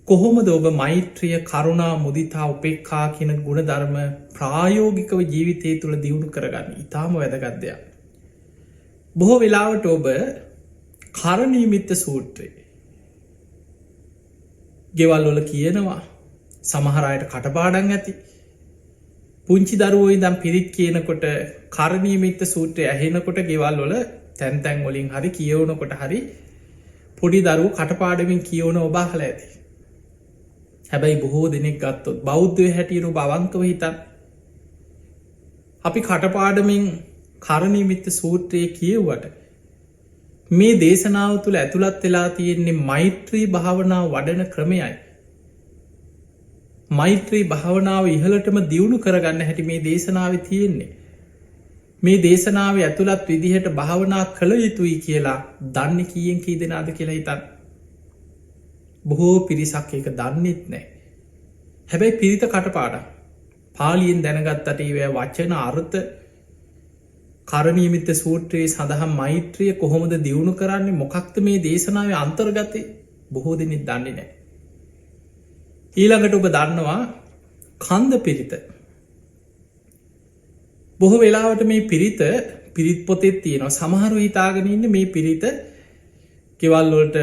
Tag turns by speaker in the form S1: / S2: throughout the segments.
S1: කොහොමද ඔබ මෛත්‍රිය කරුණා මුදිතා උපේක්ඛා කියන ගුණ ධර්ම ප්‍රායෝගිකව ජීවිතය තුළ දියුණු කරගන්න ඉතාම වැදගත්දයක්. බොහෝ වෙලාවට ඔබ කරණීමිත්ත සූත්‍රය ගෙවල් වල කියනවා සමහරයට කටපාඩන් ඇති පුංචි දරුවෝ ඉදම් පිරිත් කියනකොට කරණීමිත්ත සූත්‍රය ඇහෙනකොට ගෙවල් වල තැන්තැන් වලින් හරි කියවනකොට හරි පොඩි දරුව කටපාඩමින් කියවන ඔබාහල ඇති. හැබැයි බොහෝ දෙනෙක් ගත්තොත් බෞද්ධය හැටියරු බවංකව හිතන් අපි කටපාඩමින් කරණීමිත්ත සූත්‍රය කියව්වට මේ දේශනාව තුළ ඇතුළත් වෙලා තියෙන්නේ මෛත්‍රී භාවනාව වඩන ක්‍රමයයි. මෛත්‍රී භාවනාව ඉහලටම දියුණු කරගන්න හැටි මේ දේශනාව තියෙන්නේ. මේ දේශනාව ඇතුළත් විදිහට භාවනා කළ යුතුයි කියලා දන්න කියෙන් කී දෙනාද කියලා හිතන්. බොහෝ පිරිසක් එක දන්නෙත් නෑ. හැබැයි පිරිත කටපාඩම් පාලියෙන් දැනගත්තට ඒවැ වචන අර්ථ කරණීමිත්ත සූත්‍රයේ සඳහම් මෛත්‍රිය කොහොමද දියුණු කරන්නේ මොකක්ද මේ දේශනාව අන්තර්ගතය බොහෝ දෙනෙත් දන්නේ නෑ. ඊළඟට ඔබ දන්නවා කන්ද පිරිත. බොහෝ වෙලාවට මේ පිරිත පිරිත් පොතෙත් තියෙනවා සමහරු හිතාගෙනන්න මේ පිරිත කෙවල්ලොට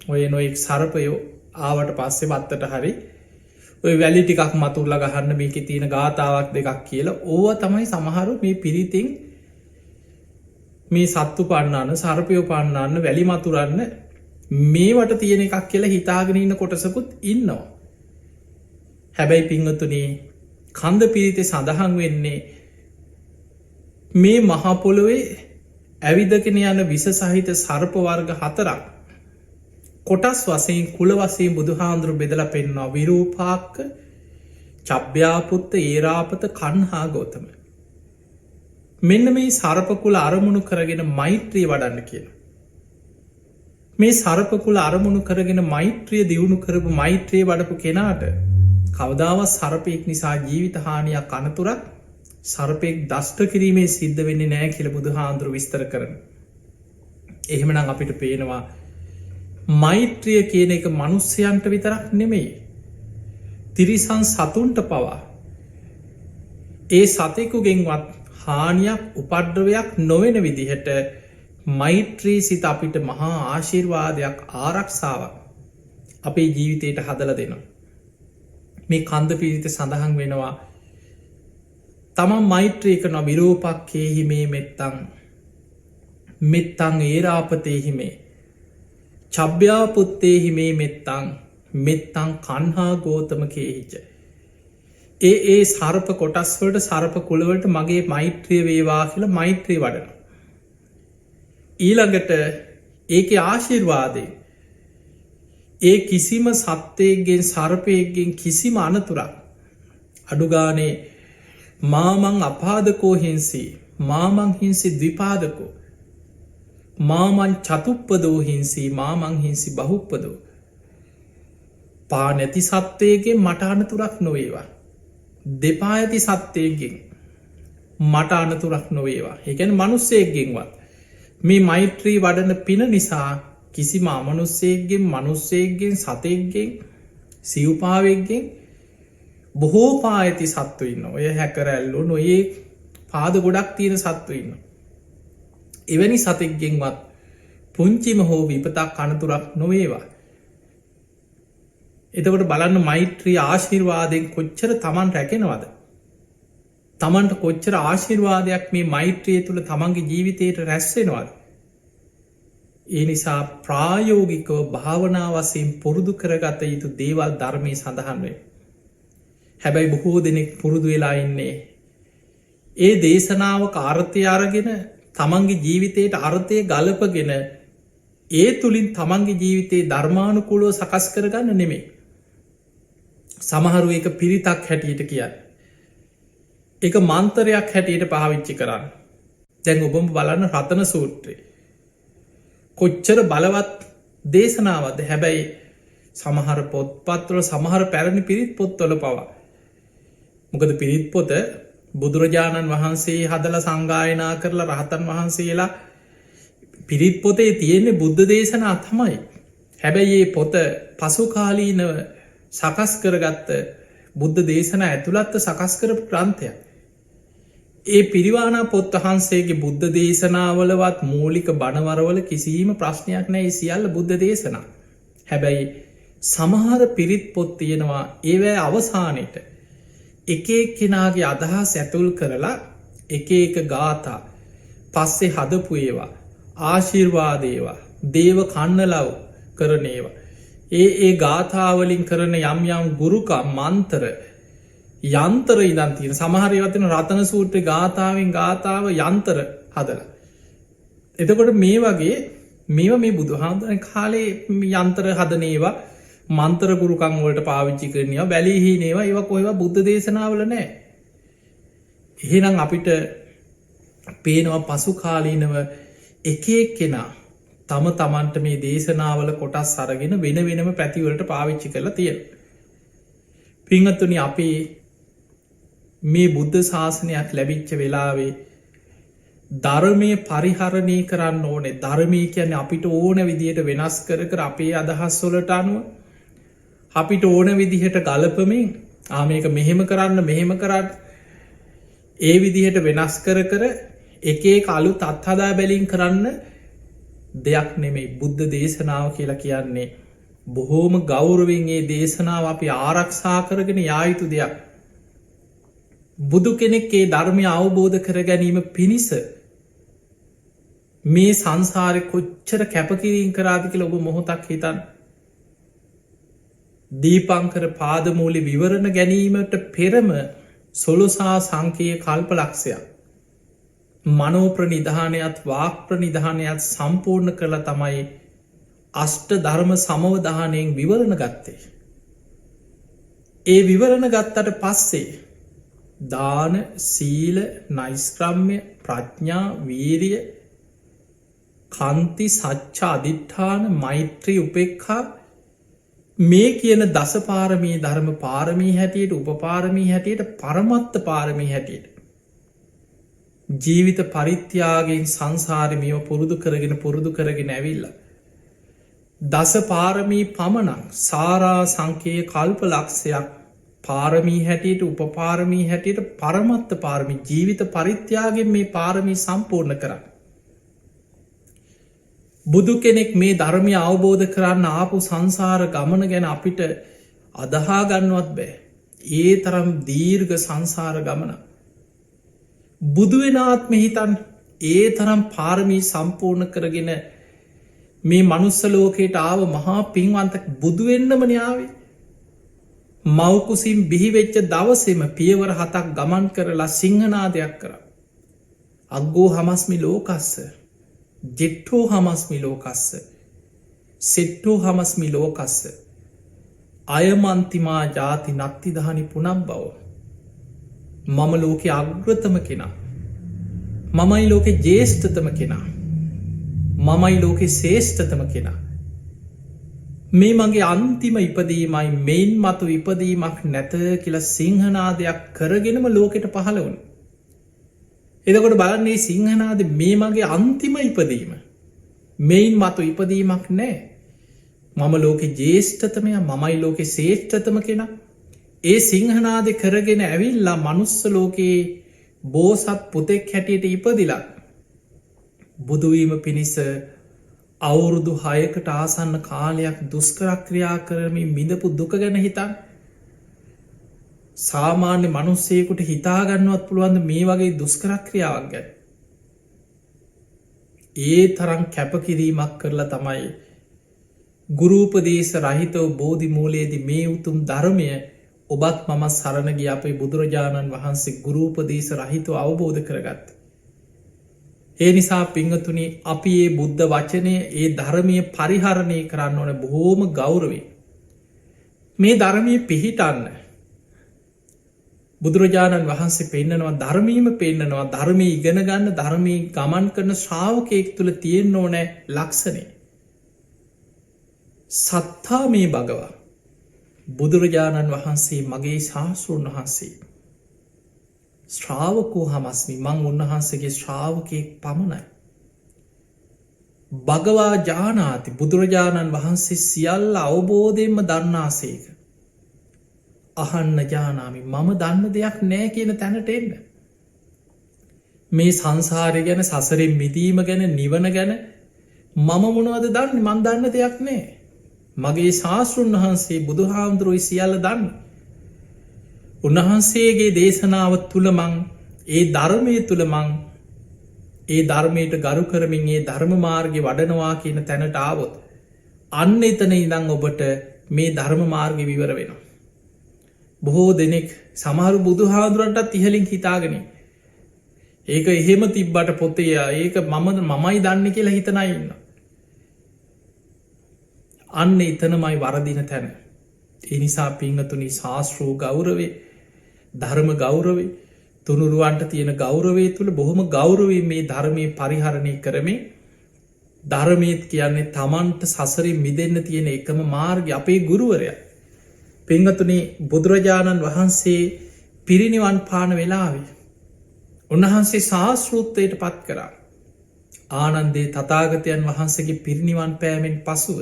S1: ඔය නොෙක් සරපයෝ ආවට පස්සේ බත්තට හරි ඔය වැලි ටිකක් මතුල්ල ගහන්න මේක තියෙන ගාථාවක් දෙකක් කියලා ඕව තමයි සමහරු මේ පිරිතින් මේ සත්තු පන්නන්න සරපයෝ පන්නන්න වැලි මතුරන්න මේවට තියෙන එකක් කියලා හිතාගෙන ඉන්න කොටසකුත් ඉන්නවා. හැබැයි පිංහතුනේ කන්ද පිරිතේ සඳහන් වෙන්නේ මේ මහපොළොවේ ඇවිදගෙන යන විස සහිත සර්පවර්ග 4ක් කොටස් වසයෙන් කුල වසයෙන් බුදුහාන්දුරු බෙදල පෙන්වා විරූපාක්ක චබ්‍යාපුත්ත ඒරාපත කන්හා ගෝතම. මෙන්න මේ සර්පකුල අරමුණු කරගෙන මෛත්‍රී වඩන්න කියන. මේ සර්පකුල අරමුණු කරගෙන මෛත්‍රිය දියුණු කරපු මෛත්‍රයේ වඩපු කෙනාට කවදාවත් සර්පයෙක් නිසා ජීවිත හානියක් අනතුරක් සර්පයෙක් දෂ්ට කිරීමේ සිද්ධ වෙන්නේ නෑ කියල බුදුහාන්දුරු විස්තර කරන. එහෙමනම් අපිට පේනවා මෛත්‍රිය කියන එක මනුස්්‍යයන්ට විතරක් නෙමෙයි. තිරිසන් සතුන්ට පවා ඒ සතෙකුගෙන්වත් හානියක් උපඩ්‍රවයක් නොවෙන විදිහට මෛත්‍රී සිත අපිට මහා ආශිර්වාදයක් ආරක්ෂාවක් අපේ ජීවිතයට හදල දෙනවා. මේ කන්ද පිරිත සඳහන් වෙනවා තමන් මෛත්‍රීක නො විරෝපක්කේහි මේ මෙත්තං මෙත්තං ඒරාපතේහිමේ චබ්‍යාපුත්තේහි මේ මෙත්තං මෙත්තං කන්හා ගෝතම කේහිච. ඒ සර්ප කොටස්වලට සර්ප කුලවලට මගේ මෛත්‍රිය වේවා කියල මෛත්‍රී වඩන. ඊළඟට ඒක ආශිර්වාදය ඒ කිසිම සත්‍යයක්ගෙන් සර්පයක්ගෙන් කිසිම අනතුරක් අඩුගානේ මාමං අපාදකෝ හිංසි මාමං හිංසි දවිපාදකෝ මාමන් චතුප්පදෝ හිංසි මාමං හිංසි බහුප්පදෝ පා නැති සත්වයගෙන් මට අනතුරක් නොවේවා දෙපා ඇති සත්වයගෙන් මට අනතුරක් නොවේවා එකැන මනුස්සයක්ගෙන්වත් මේ මෛත්‍රී වඩන පින නිසා කිසිම අමනුස්සයක්ගෙන් මනුස්සයක්ගෙන් සතෙක්ගෙන් සිව්පාවෙක්ගෙන් බොහෝ පා ඇති සත්තු ඉන්න ඔය හැකරැල්ලු නොඒ පාද ගොඩක් තියෙන සත්තු ඉන්න. එවැනි සතෙක්ගෙන්වත් පුංචිම හෝ විපතක් අනතුරක් නොවේවා. එතකොට බලන්න මෛත්‍රී ආශිර්වාදයෙන් කොච්චර තමන් රැකෙනවද. තමන්ට කොච්චර ආශිර්වාදයක් මේ මෛත්‍රිය තුළ තමන්ගේ ජීවිතයට රැස්වෙනවාද. ඒ නිසා ප්‍රායෝගිකව භාවනාවසයෙන් පුරුදු කරගත යුතු දේවල් ධර්මය සඳහන් වේ. හැබැයි බොහෝ දෙනෙක් පුරුදු වෙලා ඉන්නේ. ඒ දේශනාවක අර්ථය අරගෙන තමන්ගේ ජීවිතයට අර්ථය ගලපගෙන ඒ තුළින් තමන්ගේ ජීවිතයේ ධර්මානුකූලෝ සකස් කරගන්න නෙමේ. සමහරු එක පිරිතක් හැටියට කියන්න. එක මන්තරයක් හැටියට පාවිච්චි කරන්න. දැන් ඔබම බලන්න රතන සූත්‍රය. කොච්චර බලවත් දේශනාවද හැබැයි සමහර පොත්පත්වල සමහර පැරණි පිරිත් පොත්වල පවා. මොකද පිරිත් පොත බුදුරජාණන් වහන්සේ හදල සංගායනා කරලා රහතන් වහන්සේලා පිරිත් පොතේ තියෙන්නේ බුද්ධ දේශනා තමයි. හැබැයි ඒ පොත පසුකාලීනව සකස් කරගත්ත බුද්ධ දේශන ඇතුළත්ත සකස් කරපු ග්‍රන්ථයක්. ඒ පිරිවානා පොත් වහන්සේගේ බුද්ධ දේශනාවලවත් මූලික බණවරවල කිසිීම ප්‍රශ්නයක් නෑ සියල්ල බුද්ධ දේශනා. හැබැයි සමහර පිරිත් පොත් තියෙනවා ඒවැ අවසානයට එක කෙනාගේ අදහස් ඇතුල් කරලා එක ගාථා පස්සේ හදපු ඒවා ආශිර්වාදේවා දේව කන්නලව් කරනේවා. ඒ ගාථාවලින් කරන යම් යම් ගුරුකම් මන්තර යන්තර ඉදන් තියෙන සමහරවතින රතන සූත්‍ර ගාථාවෙන් ගාථාව යන්තර හදල. එතකොට මේ වගේ මේ බුදු හාමුදුරන කාලේ යන්තර හදනේවා මන්තර ගුරුකං වලට පාවිච්චි කරනවා බැලිහි නේවා ඒව කොයිවා බුද්ධ දේශනාවල නෑ. එහෙනම් අපිට පේනවා පසු කාලීනව එකෙක් කෙනා තම තමන්ට මේ දේශනාවල කොටස් සරගෙන වෙන වෙනම පැතිවලට පාවිච්චි කරලා තියෙන. පිංහතුනි අපි මේ බුද්ධ ශාසනයක් ලැබිච්ච වෙලාවේ ධර්මය පරිහරණය කරන්න ඕනේ ධර්මය කියන්නේ අපිට ඕන විදිහට වෙනස් කර අපේ අදහස්වලට අනුව අපිට ඕන විදිහට ගලපමින් ආමක මෙහෙම කරන්න මෙහෙම කරන්න ඒ විදිහට වෙනස් කර එකේ කලු තත්හදා බැලින් කරන්න දෙයක් නෙමෙයි බුද්ධ දේශනාව කියලා කියන්නේ බොහෝම ගෞරවෙන් ඒ දේශනාව අපි ආරක්ෂා කරගෙන යායුතු දෙයක්. බුදු කෙනෙක්ගේ ධර්මය අවබෝධ කර ගැනීම පිණිස මේ සංසාරය කොච්චර කැපකිරීම් කරාදි කියල ඔබ මොහොතක් හිතන් දීපංකර පාදමූලි විවරණ ගැනීමට පෙරම සොලොසා සංකයේ කල්ප ලක්ෂයක් මනෝප්‍රනිධානයත් වාක්ප්‍රනිධානයත් සම්පූර්ණ කළ තමයි අෂ්ට ධර්ම සමවධානයෙන් විවරණ ගත්තේ. ඒ විවරණ ගත්තට පස්සේ දාන සීල නයිස්ක්‍රම්ය ප්‍රඥා වීරිය කන්ති සච්චා අධිට්ඨාන මෛත්‍රී උපෙක්හා මේ කියන දසපාරමී ධර්ම පාරමී හැටියට උපපාරමී හැටියට පරමත්ත පාරමී හැටියට ජීවිත පරිත්‍යාගෙන් සංසාරමියෝ පුරුදු කරගෙන ඇවිල්ල. දස පාරමී පමණක් සාරා සංකයේ කල්ප ලක්ෂයක් පාරමී හැටියට උපපාරමී හැටියට පරමත්ත පාරමි ජීවිත පරිත්‍යාගෙන් මේ පාරමී සම්පූර්ණ කරන්න. බුදු කෙනෙක් මේ ධර්මය අවබෝධ කරන්න ආපු සංසාර ගමන ගැන අපිට අදහාගන්නවත් බෑ. ඒ තරම් දීර්ඝ සංසාර ගමන. බුදුවෙනාත්ම හිතන් ඒ තරම් පාරමී සම්පූර්ණ කරගෙන මේ මනුස්සලෝකයට ආව මහා පින්වන්තක් බුදුවෙන්නම න්‍යාවේ. මවකුසින් බිහිවෙච්ච දවසෙම පියවර 7ක් ගමන් කරලා සිංහනාදයක් කර. අග්ගෝ හමස්මි ලෝකස්ස ජෙට්ටෝ හමස්මි ලෝකස්ස සෙට්ටෝ හමස්මි ලෝකස්ස අයමන්තිමා ජාති නත්තිදහනි පුනම් බව. මම ලෝකෙ අග්‍රතම කෙනා මමයි ලෝකෙ ජේෂ්ඨතම කෙනා මමයි ලෝකෙ ශේෂ්ඨතම කෙනා මේ මගේ අන්තිම ඉපදීමයි මෙයින් මතු ඉපදීමක් නැත කියල සිංහනාදයක් කරගෙනම ලෝකෙට පහළ වුණ. එදකොට බලන්නේ සිංහනාද මේ මගේ අන්තිම ඉපදීම මෙයින් මතු ඉපදීමක් නෑ මම ලෝකෙ ජේෂ්ඨතමය මමයි ලෝකෙ ශේෂ්ඨතම කෙනා ඒ සිංහනාද කරගෙන ඇවිල්ලා මනුස්ස ලෝකයේ බෝසත් පුතෙක් හැටියට ඉපදිලා බුදුවීම පිණිස අවුරුදු 6කට ආසන්න කාලයක් දුස්කරක්‍රියා කරමින් මිදපු දුක ගැන හිතන් සාමාන්‍ය මනුස්සයකුට හිතාගන්නවත් පුළුවන්ද මේ වගේ දුස්කරක්‍රියාවක් ගැන. ඒ තරම් කැපකිරීමක් කරලා තමයි ගුරූපදේශ රහිතව බෝධි මූලයේදී මේ උතුම් ධර්මය ඔබත් මම සරණගිය අපේ බුදුරජාණන් වහන්සේ ගුරූපදේශ රහිතව අවබෝධ කරගත්ත. ඒ නිසා පිංහතුනි අපි ඒ බුද්ධ වචනය ඒ ධර්මය පරිහරණය කරන්න ඕන බොහෝම ගෞරවේ. මේ ධර්මය පිහිටන්න බුදුරජාණන් වහන්සේ පෙන්න්නනවා ධර්මීම පෙන්න්නනවා ධර්මය ඉගෙන ගන්න ධර්මී ගමන් කරන ශ්‍රාවකයෙක් තුළ තියෙන්න්න ඕනෑ ලක්ෂණය. සත්තා මේ භගවා බුදුරජාණන් වහන්සේ මගේ ශාස්තෘන් වහන්සේ ශ්‍රාවකෝ හමස්මි මං උන්වහන්සේගේ ශ්‍රාවකයෙක් පමණයි. භගවා ජානාති බුදුරජාණන් වහන්සේ සියල්ල අවබෝධයෙන්ම දන්නාසේක. අහන්න ජානාමි මම දන්න දෙයක් නෑ කියන තැනට එන්න. මේ සංසාරය ගැන සසරෙන් මිදීම ගැන නිවන ගැන මම මොනවද දන්න මන් දන්න දෙයක් නෑ. මගේ ශාස්තෘන් වහන්සේ බුදු හාමුදුරුවයි සියල්ල දන්න. උන්වහන්සේගේ දේශනාව තුළ මං ඒ ධර්මය තුළ මං ඒ ධර්මයට ගරු කරමින් ඒ ධර්ම මාර්ගය වඩනවා කියන තැනට ආවොත් අන්න එතන ඉදං ඔබට මේ ධර්ම මාර්ග විවර වෙනවා. බොහෝ දෙනෙක් සමහරු බුදු හාදුරන්ටත් ඉහලින් හිතාගෙන ඒක එහෙම තිබ්බට පොතේ ඒක මමයි දන්න කියලා හිතනයි ඉන්න. අන්න එතනමයි වරදින තැන. එනිසා පිංහතුනි ශාස්ත්‍රූ ගෞරවේ ධර්ම ගෞරවේ තුනුරුවන්ට තියෙන ගෞරවේ තුළ බොහොම ගෞරවේ මේ ධර්මය පරිහරණය කරමින් ධර්මයත් කියන්නේ තමන්ට සසරින් මිදන්න තියෙන එකම මාර්ග අපේ ගුරුවරය. පිංහතුනේ බුදුරජාණන් වහන්සේ පිරිනිවන් පාන වෙලාවේ. උන්වහන්සේ ශාස්තෘත්වයට පත් කරා. ආනන්දේ තතාගතයන් වහන්සේගේ පිරිනිවන් පෑමෙන් පසුව.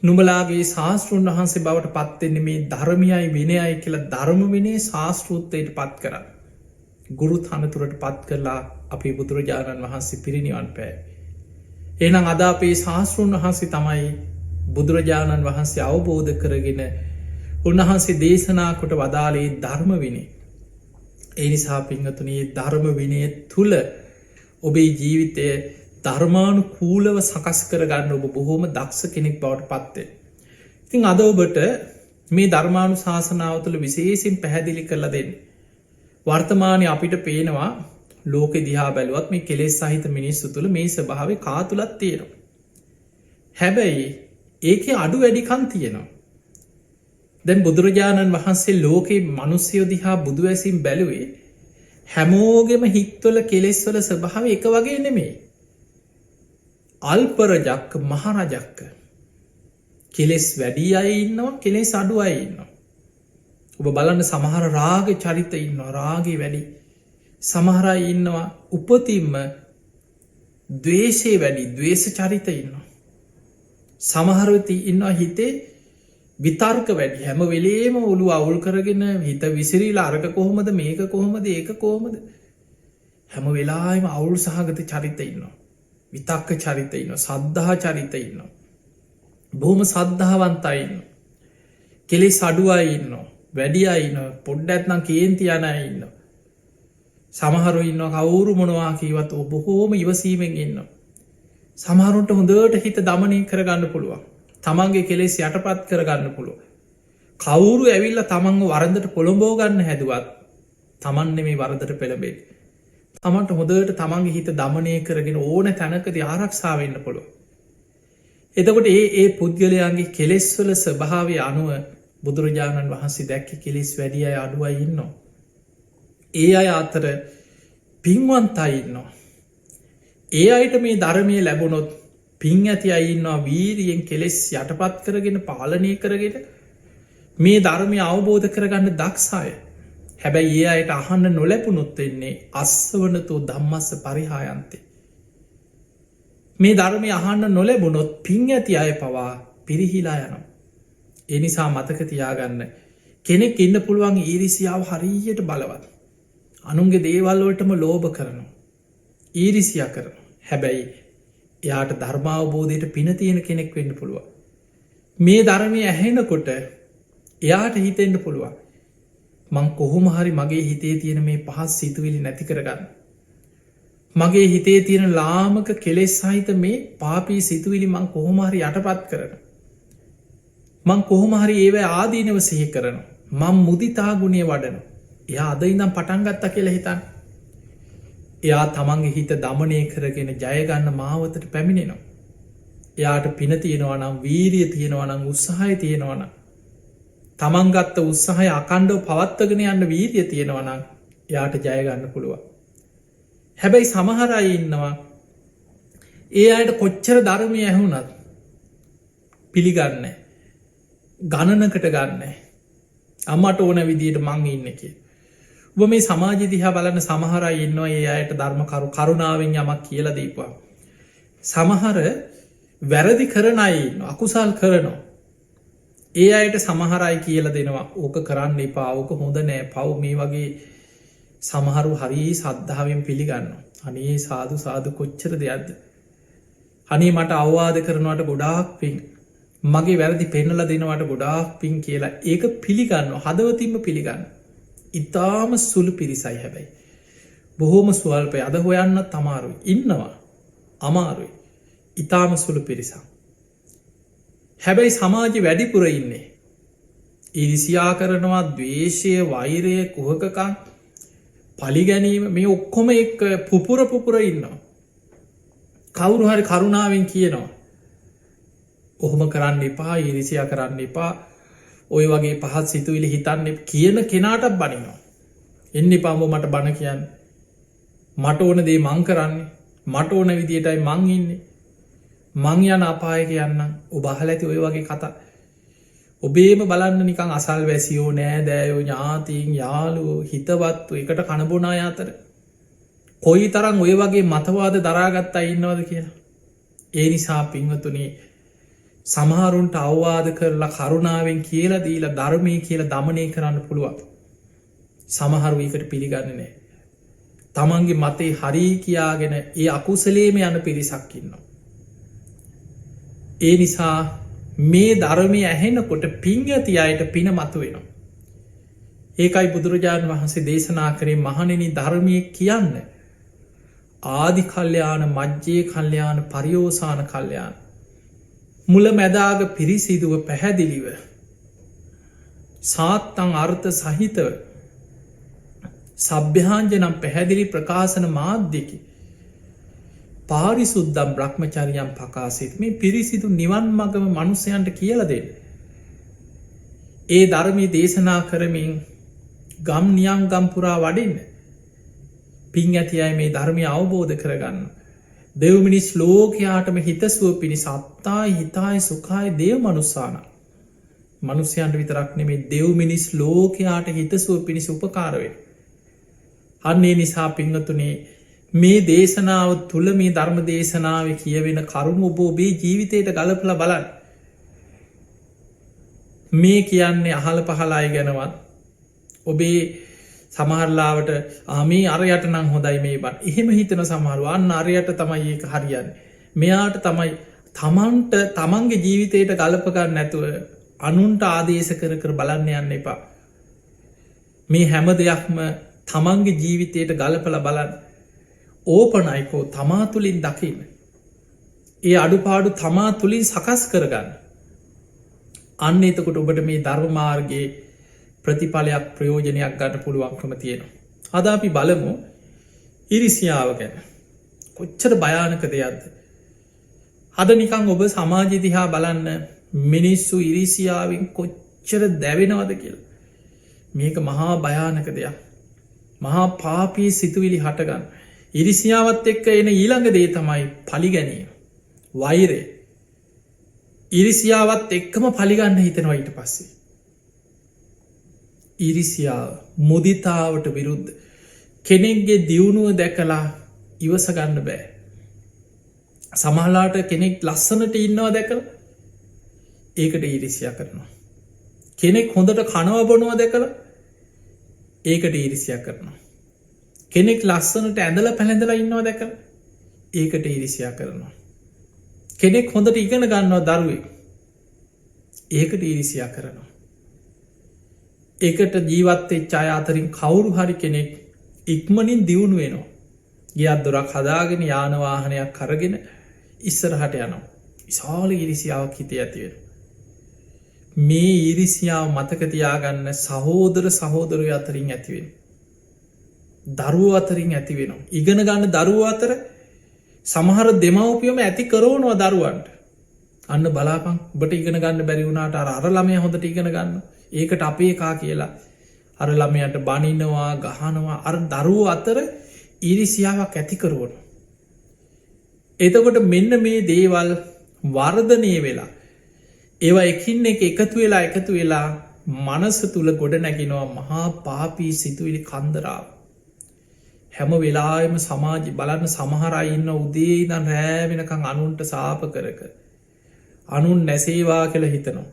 S1: නුඹලාගේ ශාස්තෘන් වහන්සේ බවට පත්වෙන්නේ මේ ධර්මයයි විනයයි කියලා ධර්ම විනේ ශාස්තෘත්වයට පත් කරන්න. ගුරු තනතුරට පත් කරලා අපේ බුදුරජාණන් වහන්සේ පිරිනිවන් පෑ. එනම් අද අපේ ශාස්තෘන් වහන්සේ තමයි බුදුරජාණන් වහන්සේ අවබෝධ කරගෙන උන්වහන්සේ දේශනා කොට වදාලේ ධර්ම විනේ. එනිසා පිංහතුනයේ ධර්ම විනය තුළ ඔබේ ජීවිතය ධර්මානු කූලව සකස් කරගන්න ඔබ බොහෝම දක්ෂ කෙනෙක් බවට පත්වේ. ඉතිං අද ඔබට මේ ධර්මානු ශාසනාව තුළ විශේසින් පැහැදිලි කරලා දෙන්න. වර්තමානය අපිට පේනවා ලෝක දිහා බැලුවත් මේ කෙලෙස් සහිත මිනිස්සු තුළ මේ ස්වභාව කාතුලත් තියෙනවා. හැබැයි ඒක අඩු වැඩිකන් තියෙනවා. දැන් බුදුරජාණන් වහන්සේ ලෝකයේ මනුස්්‍යයෝ දිහා බුදු ඇසින් බැලුවේ හැමෝගෙම හිත්වල කෙලෙස්වල ස්වභාව එක වගේ නෙමේ. අල්පරජක්ක මහරජක්ක කෙලෙස් වැඩී අය ඉන්නවා කෙලෙස් අඩු අය ඉන්නවා. ඔබ බලන්න සමහර රාග චරිත ඉන්නවා රාගේ වැඩි සමහරයි ඉන්නවා උපතින්ම දවේශය වැඩි දවේශ චරිත ඉන්නවා. සමහරවති ඉන්නවා හිතේ විතර්ක වැඩි හැම වෙලේම ඔලු අවුල් කරගෙන හිත විසිරීලා අරක කොහොමද මේක කොහොමද ඒක කොහොමද හැම වෙලාම අවුල් සහගත චරිත ඉන්නවා. විතක්ක චරිත ඉන්න සද්ධහා චරිත ඉන්න. බොහොම සද්ධාවන්තයින්න. කෙලෙස් අඩුවයි ඉන්න වැඩිය ඉන්න පොඩ්ඩ ඇත්නම් කේන්ති යන ඉන්න. සමහරු ඉන්න කවුරු මොනවා කීවත් බොහෝම ඉවසීමෙන් ඉන්න. සමහරුන්ට හොඳට හිත දමනය කරගන්න පුළුවන්. තමන්ගේ කෙලෙස් යටපත් කරගන්න පුළුව. කවුරු ඇවිල්ල තමන්ව වරදට පොළොඹෝගන්න හැදුවත් තමන්නෙ මේ වරදට පෙළබේ. තමන්ට හොදට තමන්ගේ හිත දමනය කරගෙන ඕන තැනකද ආරක්ෂාවන්න පුළුව. එතකොට ඒ පුද්ගලයන්ගේ කෙලෙස්වල ස්වභාවය අනුව බුදුරජාණන් වහන්සේ දැක්ක කෙලෙස් වැඩිය අය අඩුවයි ඉන්නවා. ඒ අය අතර පින්වන්තයින්නවා. ඒ අයට මේ ධර්මය ලැබුණොත් පින් ඇති අයින්නවා වීරියෙන් කෙලෙස් යටපත් කරගෙන පාලනය කරගෙන මේ ධර්මය අවබෝධ කරගන්න දක්ෂාය. හැබැයි ඒ අයට අහන්න නොලැපුණොත් වෙන්නේ අස්සවනතු ධම්මස්ස පරිහායන්තේ. මේ ධර්මය අහන්න නොලැබුණොත් පින් ඇති අය පවා පිරිහිලා යනම්. එනිසා මතක තියාගන්න කෙනෙක් ඉන්න පුළුවන් ඊරිසියාව හරියට බලවත්. අනුන්ගේ දේවල්වලටම ලෝභ කරනවා. ඊරිසියා කරන හැබැයි එයාට ධර්මාවබෝධයට පින තියෙන කෙනෙක් වෙන්න පුළුව. මේ ධර්මය ඇහෙනකොට එයාට හිතෙන්ට පුළුවන්. මං කොහොම හරි මගේ හිතේ තියෙන මේ පහස් සිතුවිලි නැති කරගන්න. මගේ හිතේ තියෙන ලාමක කෙලෙස් සහිත මේ පාපී සිතුවිලි මං කොහොමහරි යටපත් කරන. මං කොහොමහරි ඒව ආදීනව සිහි කරන. මං මුදිතා ගුණේ වඩන. එයා අද ඉඳම් පටන්ගත්ත කියලා හිතන්. එයා තමන්ගේ හිත දමනය කරගෙන ජයගන්න මාවතට පැමිණෙනවා. එයාට පින තියෙනවනම් වීරිය තියෙනවනම් උත්සාහය තියෙනවනම් තමන්ගත්ත උත්සාහය අකණ්ඩව පවත්වගෙන යන්න වීරිය තියෙනවනම් එයාට ජයගන්න පුළුව. හැබැයි සමහරයි ඉන්නවා ඒ අයට කොච්චර ධර්මය ඇහුනත් පිළිගන්න ගණනකට ගන්න අම්මට ඕන විදියට මං ඉන්න එක. ඔබ මේ සමාජ දිහා බලන්න සමහරයි ඉන්නවා ඒ අයට ධර්මකරු කරුණාවෙන් යමක් කියල දීපවා. සමහර වැරදි කරන අය අකුසල් කරනවා. ඒ අයට සමහරයි කියල දෙනවා ඕක කරන්න එපා ඕක හොඳ නෑ පව් මේ වගේ සමහරු හරි සද්ධාවෙන් පිළිගන්න. අනේ සාදු සාදු කොච්චර දෙයක්ද. අනේ මට අවවාද කරනවට ගොඩාක් පින් මගේ වැරදි පෙන්නල දෙනවට ගොඩාක් පින් කියලා ඒක පිළිගන්න හදවතින්ම පිළිගන්න. ඉතාම සුළු පිරිසයි හැබැයි. බොහෝම ස්වල්පය අද හොයන්න තමාරුයි ඉන්නවා අමාරුයි ඉතාම සුළු පිරිසක්. හැබැයි සමාජ වැඩිපුර ඉන්නේ. ඉරිසියා කරනවා දවේශය වෛරය කුහකකං පලිගැනීම මේ ඔක්කොම එක් පුපුර ඉන්නවා. කවුරු හරි කරුණාවෙන් කියනවා. ඔහොම කරන්න එපා ඉරිසියා කරන්න එපා ඔය වගේ පහත් සිතුවිලි හිතන්න කියන කෙනාට බනිනවා. එන්න පාම මට බණ කියන්න. මට ඕන දේ මං කරන්නේ මට ඕන විදියටයි මං ඉන්නේ. මං යන අපායක යන්න ඔබහල ඇති ඔය වගේ කතා. ඔබේම බලන්න නිකං අසල් වැසියෝ නෑ දෑයෝ ඥාතිීන් යාලුවෝ හිතවත්තු එකට කණබොනා අතර. කොයි තරම් ඔය වගේ මතවාද දරාගත්තා ඉන්නවද කියලා. ඒ නිසා පින්වතුනේ සමහරුන්ට අවවාද කරලා කරුණාවෙන් කියල දීලා ධර්මය කියල දමනය කරන්න පුළුවන්. සමහරු එකට පිළිගන්න නෑ. තමන්ගේ මතේ හරී කියාගෙන ඒ අකුසලේම යන පිරිසක්කින්නවා. ඒ නිසා මේ ධර්මය ඇහෙනකොට පින් ඇති අයට පින මතු වෙනවා. ඒකයි බුදුරජාණන් වහන්සේ දේශනා කරේ මහණෙනි ධර්මය කියන්න. ආදි කල්්‍යයාන මජ්්‍යය කල්්‍යයාන පරියෝසාන කල්්‍යයාන. මුල මැදාග පිරිසිදුව පැහැදිලිව. සාත්තං අර්ථ සහිතව සභ්‍යහාන්ජනම් පැහැදිලි ප්‍රකාශන මාධ්‍යකි. පාරිසුද්දම් බ්‍රහ්මචරියම් පකාසිත මේ පිරිසිදු නිවන් මගම මනුස්සයන්ට කියල දෙන්න. ඒ ධර්මී දේශනා කරමින් ගම් නියම් ගම්පුරා වඩින්න. පින් ඇති අය මේ ධර්මය අවබෝධ කරගන්න. දෙව්මිනිස් ලෝකයාටම හිතසුව පිණි සත්තායි හිතායි සුකායි දේව මනුස්සාන. මනුස්්‍යයන්ට විතරක් නෙමේ දෙව්මිනිස් ලෝකයාට හිතසුව පිණිස උපකාරවෙන්. අන්නේ නිසා පිංහතුනේ මේ දේශනාව තුළ මේ ධර්ම දේශනාව කියවෙන කරුණු ඔබෝබේ ජීවිතයට ගලපල බලන්න. මේ කියන්නේ අහල පහලායි ගැනවත් ඔබේ සමහරලාවට ආමේ අරයට නං හොඳයි මේ බන් එහෙම හිතන සමහරු අන්න අරයට තමයි ඒක හරියන්න. මෙයාට තමයි තමන්ට තමන්ගේ ජීවිතයට ගලපගන්න නැතුව අනුන්ට ආදේශ කර බලන්න යන්න එපා. මේ හැම දෙයක්ම තමන්ගේ ජීවිතයට ගලපල බලන්න. ඕපනයිකෝ තමා තුළින් දකින්න. ඒ අඩුපාඩු තමා තුළින් සකස් කරගන්න. අන්න එතකොට ඔබට මේ ධර්මමාර්ගයේ ප්‍රතිඵලයක් ප්‍රයෝජනයක් ගන්න පුළුවන්කම තියෙනවා. අද අපි බලමු ඉරිසියාව ගැන. කොච්චර භයානක දෙයක්ද. අද නිකං ඔබ සමාජ දිහා බලන්න මිනිස්සු ඉරිසියාවෙන් කොච්චර දැවෙනවද කියලා. මේක මහා භයානක දෙයක්. මහා පාපී සිතුවිලි හටගන්න. ඉරිසියාවත් එක්ක එන ඊළඟ දේ තමයි පලිගැනීම. වෛරය. ඉරිසියාවත් එක්කම පලිගන්න හිතෙනවා ඊට පස්සේ. ඉරිසියාව මුදිතාවට විරුද්ධ කෙනෙක්ගේ දියුණුව දැකලා ඉවසගන්න බෑ. සමහලාට කෙනෙක් ලස්සනට ඉන්නවා දැකල ඒකට ඉරිසියා කරනවා. කෙනෙක් හොඳට කනව බොනුව දැකල ඒකට ඉරිසියා කරනවා. කෙනෙක් ලස්සනට ඇඳල පැළඳලා ඉන්නවා දැක ඒකට ඉරිසියා කරනවා. කෙනෙක් හොඳට ඉගෙන ගන්නවා දරුවේ ඒකට ඉරිසියා කරනවා. ඒකට ජීවත්තේ චාය අතරින් කවුරු හරි කෙනෙක් ඉක්මනින් දියුණු වෙනවා. ගියත් දොරක් හදාගෙන යානවාහනයක් කරගෙන ඉස්සරහට යනවා. විශාල ඉරිසියාවක් හිතේ ඇතිවෙන. මේ ඉරිසියාව මතකතියාගන්න සහෝදර සහෝදරය අතරින් ඇතිවෙන. දරුව අතරින් ඇති වෙනවා. ඉගෙන ගන්න දරුව අතර සමහර දෙමවපියම ඇති කරවනවා දරුවන්ට. අන්න බලාපන් බට ඉගෙන ගන්න බැරි වුණට අර ළමය හොඳට ඉගෙන ගන්න. ඒකට අපේ එකා කියලා අර ළමයට බනිනවා ගහනවා අර දරුව අතර ඉරිසියාවක් ඇති කරවන. එතකොට මෙන්න මේ දේවල් වර්ධනය වෙලා ඒවා එකින් එක එකතු වෙලා මනස තුළ ගොඩ නැගෙනවා මහා පාපී සිතුවිලි කන්දරාව. හැම වෙලාම සමාජ බලන්න සමහරයි ඉන්න උදේ ඉදන් රෑ වෙනකං අනුන්ට සාප කරක අනුන් නැසේවා කියල හිතනවා.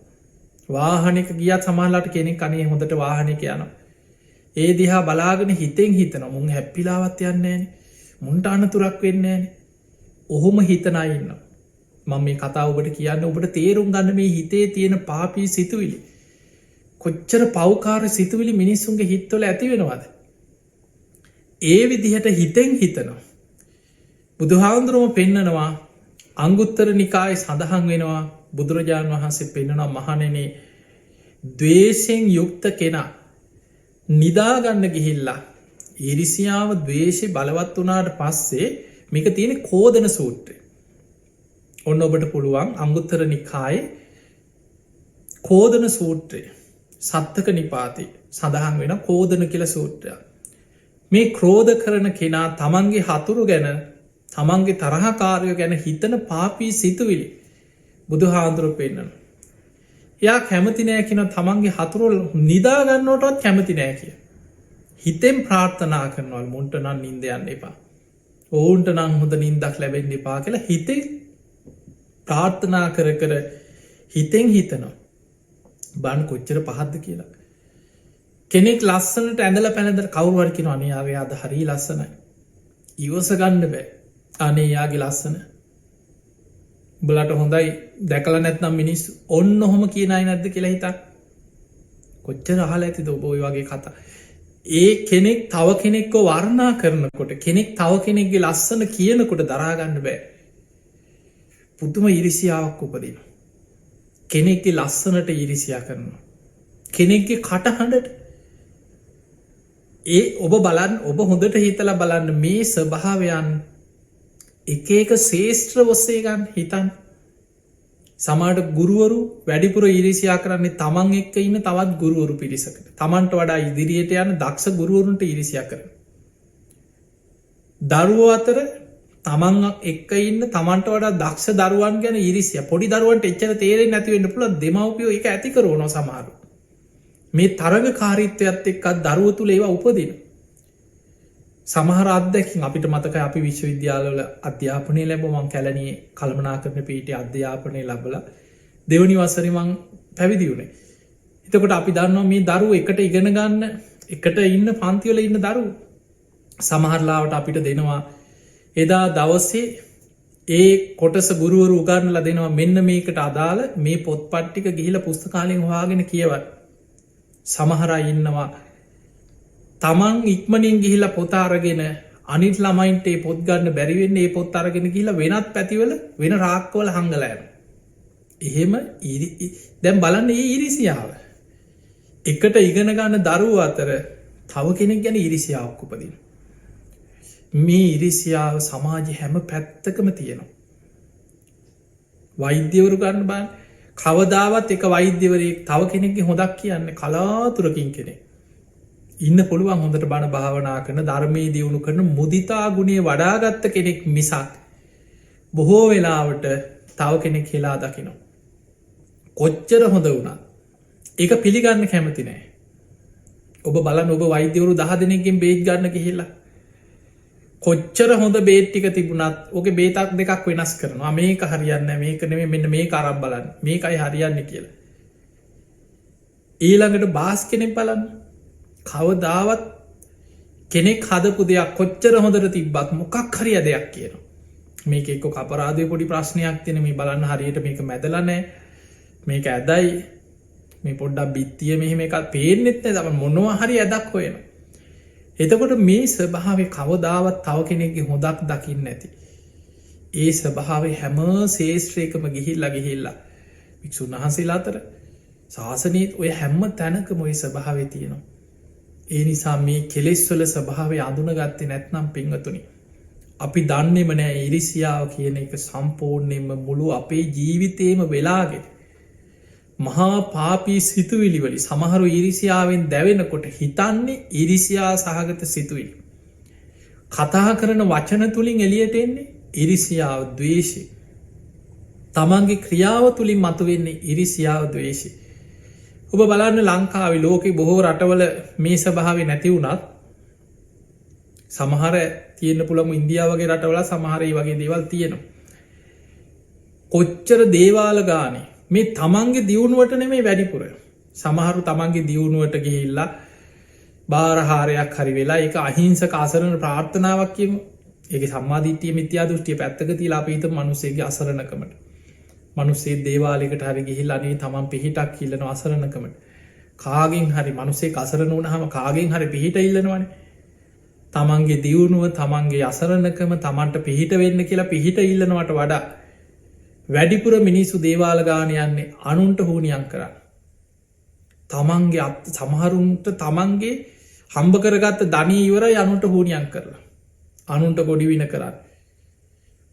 S1: වාහනක ගියත් සමහලට කෙනෙක් අනේ හොඳට වාහනක යනවා. ඒ දිහා බලාගෙන හිතෙන් හිතන මුන් හැප්පිලාවත් යන්නේන මුන්ට අනතුරක් වෙන්නේන ඔහොම හිතනයින්න. මං මේ කතා ඔබට කියන්න ඔබට තේරුම් ගන්න මේ හිතේ තියෙන පාපී සිතුවිලි. කොච්චර පෞකාර සිතුවිලි මිනිස්සුන්ගේ හිත්වල ඇති වෙනවාද. ඒ විදිහට හිතෙන් හිතනවා. බුදුහාන්දුරුවම පෙන්නනවා අංගුත්තර නිකාය සඳහන් වෙනවා බුදුරජාණන් වහන්සේ පෙන්න්නනවා මහනනේ දවේශයෙන් යුක්ත කෙනා නිදාගන්න ගිහිල්ලා ඉරිසියාව දවේශය බලවත් වනාට පස්සේ මේක තියෙන කෝදන සූත්‍රය. ඔන්න ඔබට පුළුවන් අංගුත්තර නිකායි කෝදන සූත්‍රය සත්තක නිපාති සඳහන් වෙන කෝදන කියල සූත්‍රයක්. මේ ක්‍රෝධ කරන කෙනා තමන්ගේ හතුරු ගැන තමන්ගේ තරහකාරය ගැන හිතන පාපී සිතුවිලි බුදු හාන්දුරු පෙන්න්නන. එයා කැමති නෑ කියෙන තමන්ගේ හතුරුල් නිදාගන්නටත් කැමති නෑ කිය. හිතෙන් ප්‍රාර්ථනා කරනවල් මුන්ට නම් නින්දයන්න එපා. ඔවුන්ට නං හොඳ නින්දක් ලැබෙන් එපා කියලා හිතේ ප්‍රාර්ථනා කර කර හිතෙන් හිතනවා. බන් කොච්චර පහද්ද කියලා. කෙනෙක් ලස්සනට ඇඳල පැනදර කවරුවර්කින අනයාගේ අද හරි ලස්සනයි. ඉවස ගණ්ඩ බෑ අනේ යාගේ ලස්සන බලට හොඳයි දැකල නැත්නම් මිනිස් ඔන්න හොම කියනයි නැද්ද කියලා හිතා කොච්චර අහල ඇති ඔබෝයි වගේ කතා. ඒ කෙනෙක් තව කෙනෙක්ක වර්ණා කරනකොට කෙනෙක් තව කෙනෙක්ගේ ලස්සන කියනකොට දරාගන්න බෑ. පුදුම ඉරිසියාවක් උපදින. කෙනෙක්ගේ ලස්සනට ඉරිසියා කරනවා. කෙනෙක්ගේ කටහඬට ඒ ඔබ බලන් ඔබ හොඳට හිතල බලන්න මේ ස්වභාවයන් එක එක ශේෂත්‍ර ඔස්සේ ගන්න හිතන් සමාට ගුරුවරු වැඩිපුර ඉරිසියා කරන්නේ තමන් එක්ක ඉන්න තවත් ගුරුවරු පිරිසකට තමන්ට වඩා ඉදිරියට යන දක්ෂ ගුරුවරුන්ට ඉරිසියා කර. දරුවෝ අතර තමන් එක්ක ඉන්න තමන්ට වඩා දක්ෂ දරුවන් ගැන ඉරිසිය පොඩි දරුවන්ට එච්චර තේරෙන් නැතිවෙන්න පුළ දෙමවපියෝ එක ඇති කරෝන සමාරු. මේ තරග කාරිත්වයක්ත් එක්කත් දරුව තුළ ඒවා උපදින. සමහර අත්දැකින් අපිට මතක අපි විශ්වවිද්‍යාලවල අධ්‍යාපනය ලැබමන් කැලනයේ කල්මනා කරන පීට අධ්‍යාපනය ලබල දෙවනි වසරිමං පැවිදි වුණේ. එතකොට අපි දන්නවා මේ දරුව එකට ඉගෙන ගන්න එකට ඉන්න පන්තිවල ඉන්න දරු සමහරලාවට අපිට දෙනවා එදා දවස්සේ ඒ කොටස ගුරුවරු උගන්නල දෙනවා මෙන්න මේකට අදාළ මේ පොත් පට්ටික ගිහිල පුස්තකාලෙන් හවාගෙන කියවත් සමහරයි ඉන්නවා තමන් ඉක්මනින් ගිහිලා පොත අරගෙන අනිත් ළමයින්ට පොත් ගන්න බැරිවෙන්න ඒ පොත් අරගෙන කියලා වෙනත් පැතිවල වෙන රාක්කවල හංගලෑන. එහෙම දැම් බලන්න ඒ ඉරිසියාව. එකට ඉගෙන ගන්න දරුව අතර තව කෙනෙක් ගැන ඉරිසියාවක් උපදින. මේ ඉරිසියාව සමාජ හැම පැත්තකම තියෙනවා. වෛද්‍යවරු ගන්න බාන් කවදාවත් එක වෛද්‍යවරේ තව කෙනෙක්ගේ හොදක් කියන්න කලාතුරකින් කෙනෙ. ඉන්න පුළුවන් හොඳට බණ භාවනා කරන ධර්මී දියුණු කරන මුදිතා ගුණේ වඩාගත්ත කෙනෙක් මිසක් බොහෝ වෙලාවට තව කෙනෙක් හෙලා දකිනවා. කොච්චර හොඳ වුණා ඒක පිළිගන්න කැමති නෑ. ඔබ බලන්න ඔබ වෛද්‍යවරු 10 දෙනෙක්ගෙන් බේත් ගන්න ගිහිල්ලා කොච්චර හොඳ බේට්ටික තිබුණත් ඕක බේතක් දෙකක් වෙනස් කරනවා මේක හරියන්න මේක නෙමෙයි මෙන්න මේ කරම් බලන්න මේකයි හරියන්න කියලා. ඊළඟට බාස් කෙනෙක් බලන්න කවදාවත් කෙනෙක් හදපු දෙයක් කොච්චර හොඳට තිබ්බත් මොකක් හරිය දෙයක් කියනවා. මේක එක්ක අපරාධය පොඩි ප්‍රශ්නයක් තියෙන මේ බලන්න හරියට මේක මැදලනෑ මේක ඇදයි මේ පොඩ්ඩක් බිත්තිය මෙහෙම එකක් පේනෙත් නෑ තම මොනවා හරි ඇදක් හොයෙන. එතකොට මේ ස්වභාව කවදාවත් තව කෙනෙක්ගේ හොදක් දකින්න නැති. ඒ ස්වභාවේ හැම ශේෂත්‍රයකම ගිහිල්ලා වික්ෂුන් වහන්සේලා අතර ශාසනීත් ඔය හැම්ම තැනක මොයි ස්වභාවය තියෙනවා. ඒ නිසා මේ කෙලෙස්වල ස්වභාවය අඳුන ගත්තේ නැත්නම් පිංහතුනි. අපි දන්නෙම නෑ ඉරිසියාව කියන එක සම්පූර්ණයෙන්ම මුළු අපේ ජීවිතේම වෙලාගෙන. මහා පාපී සිතුවිලිවලි සමහරු ඉරිසියාවෙන් දැවෙනකොට හිතන්නේ ඉරිසියා සහගත සිතුවිලි. කතා කරන වචන තුළින් එලියට එන්නේ ඉරිසියාව දවේශය. තමන්ගේ ක්‍රියාව තුළින් මතුවෙන්නේ ඉරිසියාව දවේශය. ඔබ බලන්න ලංකාවේ ලෝකෙ බොහෝ රටවල මේ ස්වභාව නැති වුණත් සමහර තියෙන පුළම ඉන්දියාවගේ රටවල සමහරයි වගේ දේවල් තියෙනවා. කොච්චර දේවාල ගානේ මේ තමන්ගේ දියුණුවට නෙමේ වැඩිපුර සමහරු තමන්ගේ දියුණුවට ගිහිල්ලා බාරහාරයක් හරි වෙලා එක අහිංස කාසරන ප්‍රාර්ථනාවක් කියම ඒක සම්මාධීතිය මිත්‍යා දෘෂ්ටිය පැත්තක තිලා අපීත මනුස්සේගේ අසරණකමට මනුස්සේ දේවාලෙකට හරි ගිහිල් අනේ තමන් පිහිටක් ඉල්ලන අසරණකමට කාගෙන් හරි මනුසේ අසරන වනහම කාගෙන් හරි පිහිට ඉල්ලනවන තමන්ගේ දියුණුව තමන්ගේ අසරණකම තමන්ට පිහිට වෙන්න කියලා පිහිට ඉල්ලනවට වඩා වැඩිපුර මිනිස්සු දේවාල ගාන යන්නේ අනුන්ට හෝනියන් කරන්න. තමන්ගේ සමහරුන්ට තමන්ගේ හම්බ කරගත්ත ධනී ඉවර යනුට හෝනියන් කරලා. අනුන්ට ගොඩිවින කරන්න.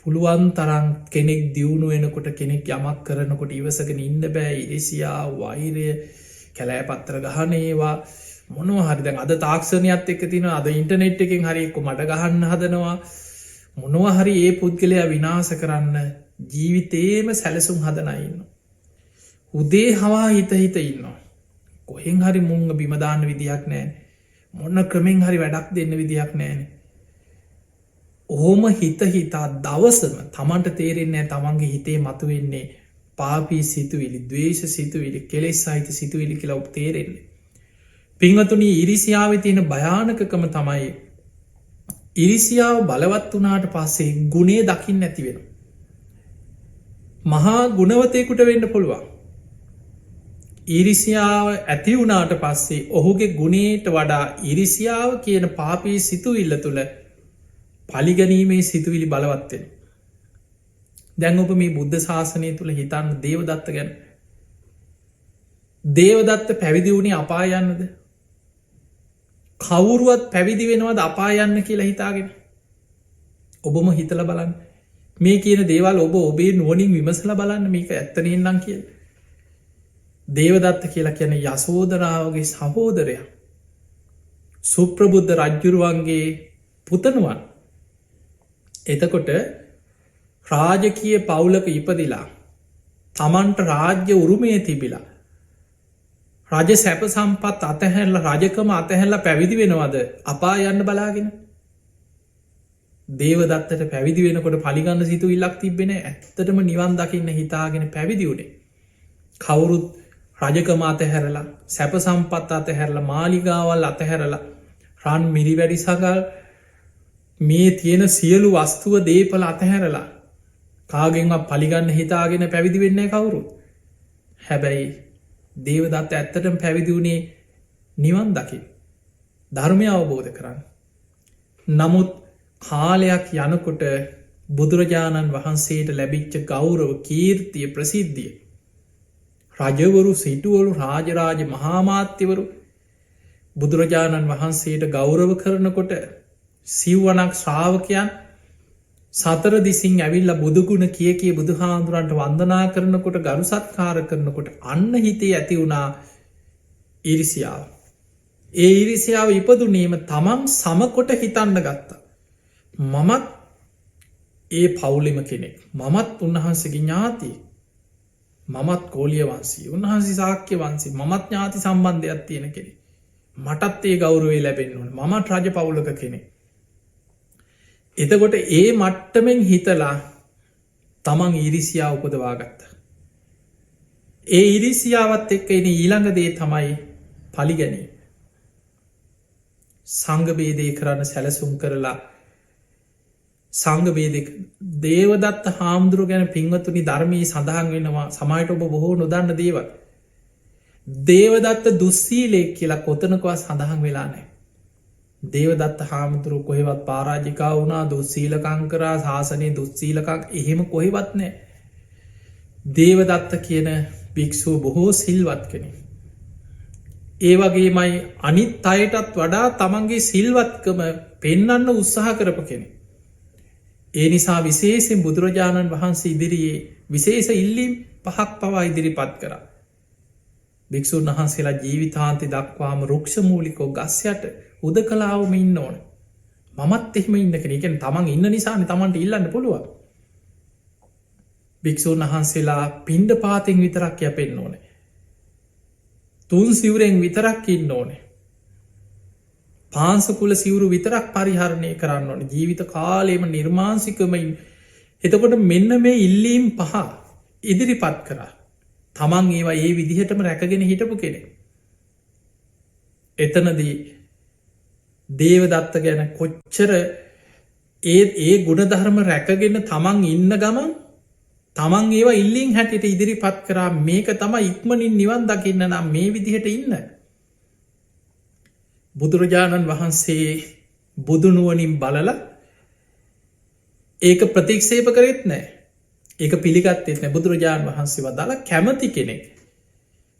S1: පුළුවන් තරන් කෙනෙක් දියුණු වෙනකොට කෙනෙක් යමක් කරනකොට ඉවසගෙන ඉන්න බෑ ඉරිසියා වෛරය කැලෑ පත්තර ගහනේවා මොනව හරිදැන් අද තාක්ෂණයත් එක්ක තින අද ඉන්ටනෙට් එකෙන් හරිෙක්කු මට ගහන්න හදනවා මොනව හරි ඒ පුද්ගලයා විනාස කරන්න ජීවිතේම සැලසුම් හදනඉන්න. උදේ හවා හිත ඉන්නවා. කොහෙන් හරි මුංග බිමදාන්න විදියක් නෑ මොන්න ක්‍රමෙන් හරි වැඩක් දෙන්න විදියක් නෑන. ඔහොම හිතා දවසම තමන්ට තේරෙන්නේ තමන්ගේ හිතේ මතු වෙන්නේ පාපී සිතුවිලි දවේශ සිතුවිලි කෙලෙස් සහිත සිතුවිලි කියලා ඔප තේරෙන්නේ. පිංහතුනී ඉරිසියාව තියෙන භයානකකම තමයි ඉරිසියාව බලවත් වනාට පස්සේ ගුණේ දකිින් නැති වෙන. මහා ගුණවතයකුට වෙන්න පුළුවන්. ඉරිසියාව ඇති වුණාට පස්සේ ඔහුගේ ගුණේට වඩා ඉරිසියාව කියන පාපී සිතුවිල්ල තුළ පලිගැනීමේ සිතුවිලි බලවත්වෙන. දැන් ඔබ මේ බුද්ධ ශාසනය තුළ හිතන්න දේවදත්ත ගැන දේවදත්ත පැවිදි වුණේ අපායන්නද කවුරුවත් පැවිදි වෙනවද අපායන්න කියලා හිතාගෙන ඔබම හිතල බලන්න මේ කියන දේවල් ඔබ ඔබේ නුවනින් විමසල බලන්න මේක ඇත්තනෙන්නම් කිය දේවදත්ත කියලා කියන යසෝදරාවගේ සහෝදරය සුප්‍රබුද්ධ රජ්ජුරුවන්ගේ පුතනුවන් එතකොට රාජකීය පවුලක ඉපදිලා තමන්ට රාජ්‍ය උරුමය තිබිලා රජ සැප සම්පත් අතහැරල රජකම අතහැරලා පැවිදි වෙනවද අපා යන්න බලාගෙන දේවදත්තට පැවිදි වෙනකොට පලිගන්න සිතු ඉල්ලක් තිබෙන ඇත්තටම නිවන් දකින්න හිතාගෙන පැවිදි වුණේ කවුරුත් රජකම අතහැරලා සැප සම්පත් අතහැරලා මාලිගාවල් අතහැරලා රන් මිරි වැඩි සකල් මේ තියෙන සියලු වස්තුව දේපල අතහැරලා කාගෙන්ව පලිගන්න හිතාගෙන පැවිදි වෙන්නේ කවුරු හැබැයි දේවදත්ත ඇත්තටම පැවිදි වුණේ නිවන් දකි ධර්මය අවබෝධ කරන්න. නමුත් කාලයක් යනකොට බුදුරජාණන් වහන්සේට ලැබිච්ච ගෞරව කීර්තිය ප්‍රසිද්ධිය රජවරු සිටුවලු රාජරාජ මහාමාත්‍යවරු බුදුරජාණන් වහන්සේට ගෞරව කරනකොට සිව්වනක් ශ්‍රාවකයන් සතර දිසින් ඇවිල්ල බුදුගුණ කිය බුදු හාමුදුරන්ට වන්දනා කරනකොට ගරු සත්කාර කරනකොට අන්න හිතේ ඇති වුණා ඉරිසියාව. ඒ ඉරිසියාව ඉපදුනීම තමන් සමකොට හිතන්න ගත්තා. මමත් ඒ පවුලෙම කෙනෙක් මමත් උන්වහන්සේගේ ඥාති මමත් කෝලිය වන්සී උන්වහන්සි සාක්‍ය වන්සේ මමත් ඥාති සම්බන්ධයක් තියෙන කෙනෙ මටත් ඒ ගෞරවේ ලැබෙන්වන මමත් රජ පවුලක කෙනෙ. එතකොට ඒ මට්ටමෙන් හිතලා තමන් ඉරිසියා උපදවාගත්ත. ඒ ඉරිසියාවත් එක්ක එන ඊළඟදේ තමයි පලිගැනී. සංගබේදය කරන්න සැලසුම් කරලා සංගබේදක දේවදත්ත හාමුදුරු ගැන පින්වතුනි ධර්මී සඳහන් වෙනවා සමයිට ඔබ බොහෝ නොදන්න දේව. දේවදත්ත දුස්සීලෙක් කියලා කොතනකවා සඳහන් වෙලා නෑ. දේවදත්ත හාමුදුරු කොහෙවත් පාරාජිකා වුණා දුස්සීලකං කරා ශාසනය දුස්සීලකක් එහෙම කොහෙවත් නෑ. දේවදත්ත කියන භික්‍ෂූ බොහෝ සිල්වත් කෙනෙ. ඒ වගේමයි අනිත් අයටත් වඩා තමන්ගේ සිල්වත්කම පෙන්නන්න උත්සාහ කරප කෙනෙ. ඒ නිසා විශේෂෙන් බුදුරජාණන් වහන්සේ ඉදිරියේ විශේෂ ඉල්ලීම් පහක් පවා ඉදිරිපත් කර. භික්‍ෂූන් වහන්සේලා ජීවිතාන්ති දක්වාම රුක්ෂමූලිකෝ ගස්යට උද කලාවම ඉන්න ඕන. මමත් එහෙම ඉන්න කෙනෙකෙන් තමන් ඉන්න නිසාන තමන්ට ඉල්ලන්න පුළුවන්. භික්‍ෂූන් වහන්සේලා පින්ඩ පාතිෙන් විතරක් යැපෙන්න්න ඕනේ. තුන් සිවරෙන් විතරක් ඉන්න ඕනේ. පාංසකුල සිවුරු විතරක් පරිහරණය කරන්න ඕන ජීවිත කාලයම නිර්මාන්සිකමයින් එතකොට මෙන්න මේ ඉල්ලීම් පහ ඉදිරිපත් කරා තමන් ඒවා ඒ විදිහටම රැකගෙන හිටපු කෙනෙ. එතනදී දේවදත්ත ගැන කොච්චර ඒ ගුණධර්ම රැකගෙන තමන් ඉන්න ගමන් තමන් ඒවා ඉල්ලින් හැටියට ඉදිරිපත් කරා මේක තම ඉක්මනින් නිවන් දකින්න නම් මේ විදිහට ඉන්න. බුදුරජාණන් වහන්සේ බුදුනුවනින් බලල ඒක ප්‍රතික්ෂේප කරෙත් නෑ ඒක පිළිගත්තෙත් නෑ බුදුරජාණන් වහන්සේ වදාළ කැමති කෙනෙක්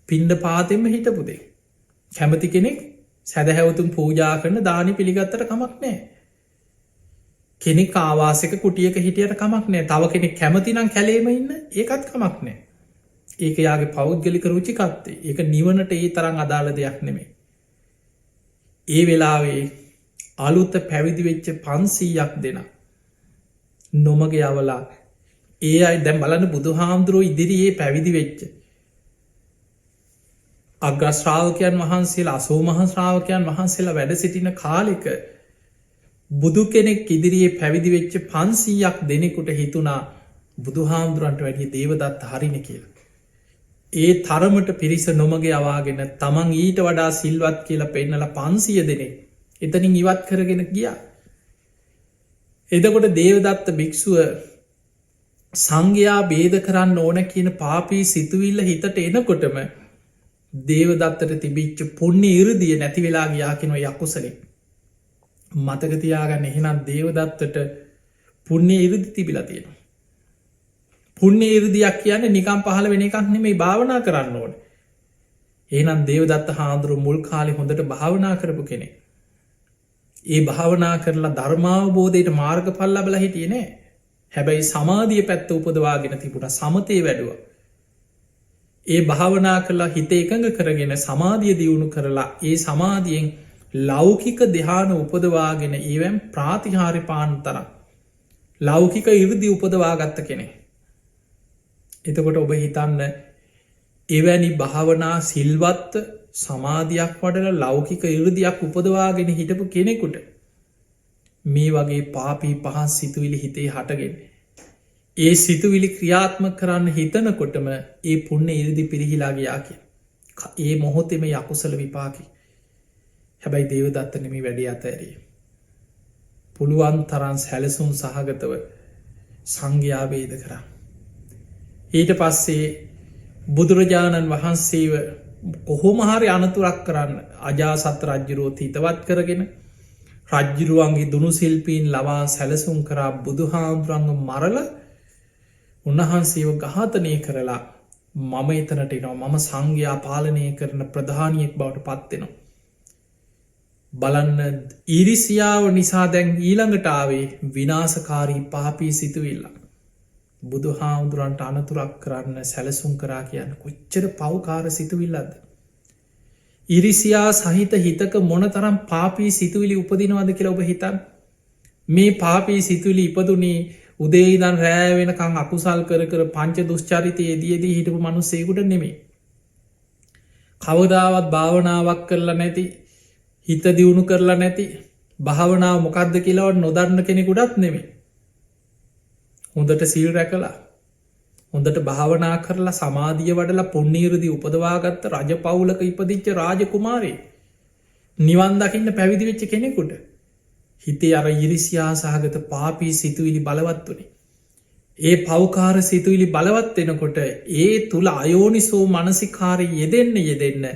S1: පින්ඩ පාතෙම හිටපුදේ. කැමති කෙනෙක් සැදහැවතුම් පූජා කරන දානි පිළිගත්තට කමක් නෑ. කෙනෙක් ආවාසක කුටියක හිටියට කමක් නෑ තව කෙනෙක් කැමතිනම් කැලේම ඉන්න ඒකත් කමක් නෑ. ඒක යාගේ පෞද්ගලික රුචිකත්තේ ඒක නිවනට ඒ තරම් අදාළ දෙයක් නෙමේ. ඒ වෙලාවේ අලුත පැවිදි වෙච්ච 500ක් දෙන නොමග යවලා ඒ අයි දැම් බලන්න බුදු හාමුදුරුව ඉදිරියේ පැවිදි වෙච්ච අග්‍රශ්‍රාවකයන් වහන්සේලා අසෝ මහශ්‍රාවකයන් වහන්සේලා වැඩ සිටින කාලෙක බුදු කෙනෙක් ඉදිරියේ පැවිදි වෙච්ච 500ක් දෙනෙකුට හිතුනා බුදු හාමුදුරන්ට වැඩිය දේවදත්ත හරින කියලා. ඒ තරමට පිරිස නොමගේ අවාගෙන තමන් ඊට වඩා සිල්වත් කියලා පෙන්නල 500 දෙනෙ එතනින් ඉවත් කරගෙන ගියා. එදකොට දේවදත්ත භික්‍ෂුව සංඝයා බේද කරන්න ඕන කියන පාපී සිතුවිල්ල හිතට එනකොටම දේවදත්තට තිබිච්ච පුුණ්‍ය ඉරදිය නැති වෙලා ගියාකිනො යකුසලේ. මතකතියාගන්න එහෙනම් දේවදත්තට පුුණ්‍ය ඉරදි තිබිලා තියෙනවා. පුුණ්‍ය ඉරදියක් කියන්න නිකම් පහල වෙන එකක් නෙමේ භාවනා කරන්න ඕන. ඒනම් දේවදත්ත හාදුරු මුල් කාලි හොඳට භාවනා කරපු කෙනෙ. ඒ භාවනා කරලා ධර්මාවබෝධයට මාර්ග පල්ල බල හිටිය නෑ. හැබැයි සමාධිය පැත්ත උපදවාගෙන තිබුණ සමතය වැඩුව. ඒ භාවනා කරලා හිත එකඟ කරගෙන සමාධිය දියුණු කරලා ඒ සමාධියෙන් ලෞකික දෙහාන උපදවාගෙන ඒවැම් ප්‍රාතිහාරි පාන්තරක් ලෞකික ඉරදි උපදවාගත්ත කෙනෙ. එතකොට ඔබ හිතන්න එවැනි භාවනා සිල්වත්ත සමාධයක් වඩල ලෞකික ඉරදියක් උපදවාගෙන හිටපු කෙනෙකුට මේ වගේ පාපී පහන් සිතුවිලි හිතේ හටගෙන. ඒ සිතුවිලි ක්‍රියාත්ම කරන්න හිතනකොටම ඒ පුුණ්‍ය ඉරදි පිරිහිලාගයා කිය. ඒ මොහොතෙම යකුසල විපාකි. හැබැයි දේවදත්තනමි වැඩි අතඇරේ. පුළුවන් තරන් සැලසුම් සහගතව සංඝයාබේද කරා. ඊට පස්සේ බුදුරජාණන් වහන්සේව කොහොමහරි අනතුරක් කරන්න අජාසත් රජ්ජුරුවෝත් හිතවත් කරගෙන රජ්ජුරුවන්ගේ දුනු සිල්පීන් ලවා සැලසුම් කරා බුදු හාමුදුරන්ග මරල උන්වහන්සේව ගාතනය කරලා මම එතනට එනවා මම සංඝයා පාලනය කරන ප්‍රධානියෙක් බවට පත්වෙනවා. බලන්න ඉරිසියාව නිසා දැන් ඊළඟටාවේ විනාසකාරී පාපී සිතුවිල්ලා. බුදු හාමුදුරන්ට අනතුරක් කරන්න සැලසුම් කරා කියන්න කොච්චර පවකාර සිතුවිල්ලද. ඉරිසියා සහිත හිතක මොන තරම් පාපී සිතුවිලි උපදිනවාද කියලා ඔබ හිතන් මේ පාපී සිතුවිලි ඉපදුනේ උදේදන් රෑවෙනකං අකුසල් කර පංච දුෂ්චරිතයේ දියදී හිටපු මනුස්සේකුට නෙමේ. කවදාවත් භාවනාවක් කරලා නැති හිත දියුණු කරලා නැති භාවනාව මොකක්ද කියලාවට නොදන්න කෙනෙකුටත් නෙමේ. හොඳට සිල් රැකලා හොඳට භාවනා කරලා සමාධිය වඩලා පුුණ්නීරදි උපදවාගත්ත රජ පවුලක ඉපදිච්ච රාජ කුමාරේ නිවන් දකින්න පැවිදි වෙච්ච කෙනෙකුට හිතේ අර ඉරිසියා සහගත පාපී සිතුවිලි බලවත් වනේ. ඒ පවකාර සිතුවිලි බලවත් වෙනකොට ඒ තුළ අයෝනිසෝ මනසිකාරය යෙදෙන්න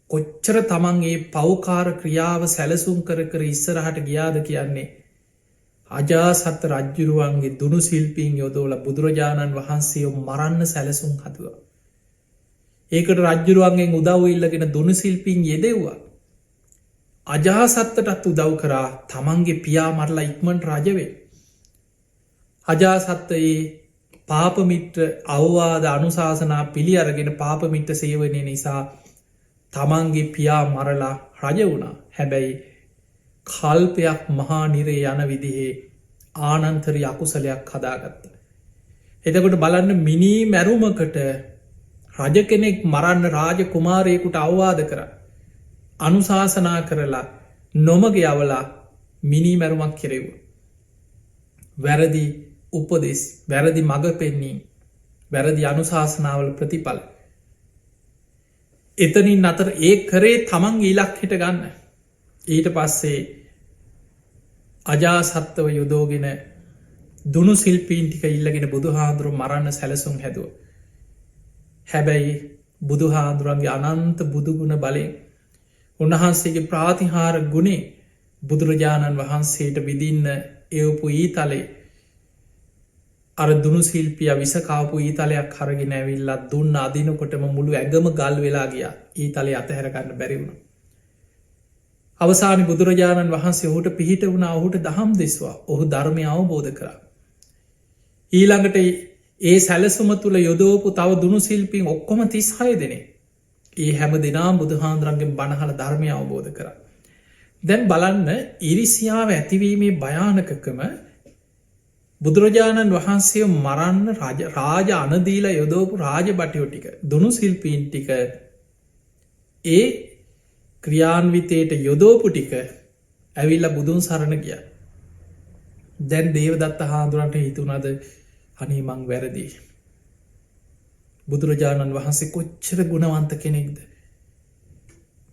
S1: කොච්චර තමන් ඒ පවකාර ක්‍රියාව සැලසුම් කර ඉස්සරහට ගියාද කියන්නේ අජාසත්ත රජ්ජුරුවන්ගේ දුනු සිල්පීන් යොදෝල බුදුරජාණන් වහන්සේ මරන්න සැලසුම් හතුව. ඒකට රජ්ජුරුවන්ගෙන් උදව් ඉල්ලගෙන දුනු සිල්පීන් යෙදෙව්වා. අජාසත්තටත් උදව් කරා තමන්ගේ පියා මරලා ඉක්මට රජවේ. අජාසත්තයේ පාපමිට්‍ර අවවාද අනුශාසනා පිළි අරගෙන පාපමිට්ට සේවනය නිසා තමන්ගේ පියා මරලා රජ වුණා. හැබැයි කල්පයක් මහා නිරේ යන විදිහේ ආනන්තරි අකුසලයක් හදාගත්ත. එතකොට බලන්න මිනී මැරුමකට රජ කෙනෙක් මරන්න රාජ කුමාරයෙකුට අවවාද කර. අනුශාසනා කරලා නොමග යවලා මිනී මැරුමක් කෙරෙව්. වැරදි උපදෙස් වැරදි මඟ පෙන්නීම් වැරදි අනුශාසනාවල ප්‍රතිඵල. එතනින් අතර ඒ කරේ තමන් ඊලක් හිට ගන්න. ඊට පස්සේ අජාසත්තව යොදෝගෙන දුනු සිල්පීන් ටික ඉල්ලගෙන බුදු හාදුරු මරන්න සැලසුම් හැදුව. හැබැයි බුදු හාදුරන්ගේ අනන්ත බුදුගුණ බලෙන් උන්වහන්සේගේ ප්‍රාතිහාර ගුණේ බුදුරජාණන් වහන්සේට විදින්න එවපු ඊතලේ අර දුනු සිල්පිය විසකාපු ඊතලයක් හරගෙන ඇවිල්ලත් දුන්න අදිනකොටම මුළු ඇගම ගල් වෙලා ගිය ඊතලේ අතහැරගන්න බැරිවුණ. අවසානි බුදුරජාණන් වහන්සේ ඔහුට පිහිට වුණ ඔහුට දහම් දෙස්වා ඔහු ධර්මය අවබෝධ කරා. ඊළඟට ඒ සැලසුම තුළ යොදෝපු තව දුනු සිල්පින් ඔක්කොම 36 දෙනේ. ඒ හැම දෙනා බුදුහාන්දුරන්ගෙන් බණහල ධර්මය අවබෝධ කර. දැන් බලන්න ඉරිසියාව ඇතිවීමේ භයානකකම බුදුරජාණන් වහන්සේ මරන්න රාජ අනදීල යොදෝපු රාජ බටයෝ ටික දුනු සිල්පීන් ටික ඒ ක්‍රියාන්විතයට යොදෝපු ටික ඇවිල්ල බුදුන් සරණ ගිය. දැන් දේවදත්ත හාදුරන්ට හිතුනද අනේ මං වැරදිී. බුදුරජාණන් වහන්සේ කොච්චර ගුණවන්ත කෙනෙක්ද.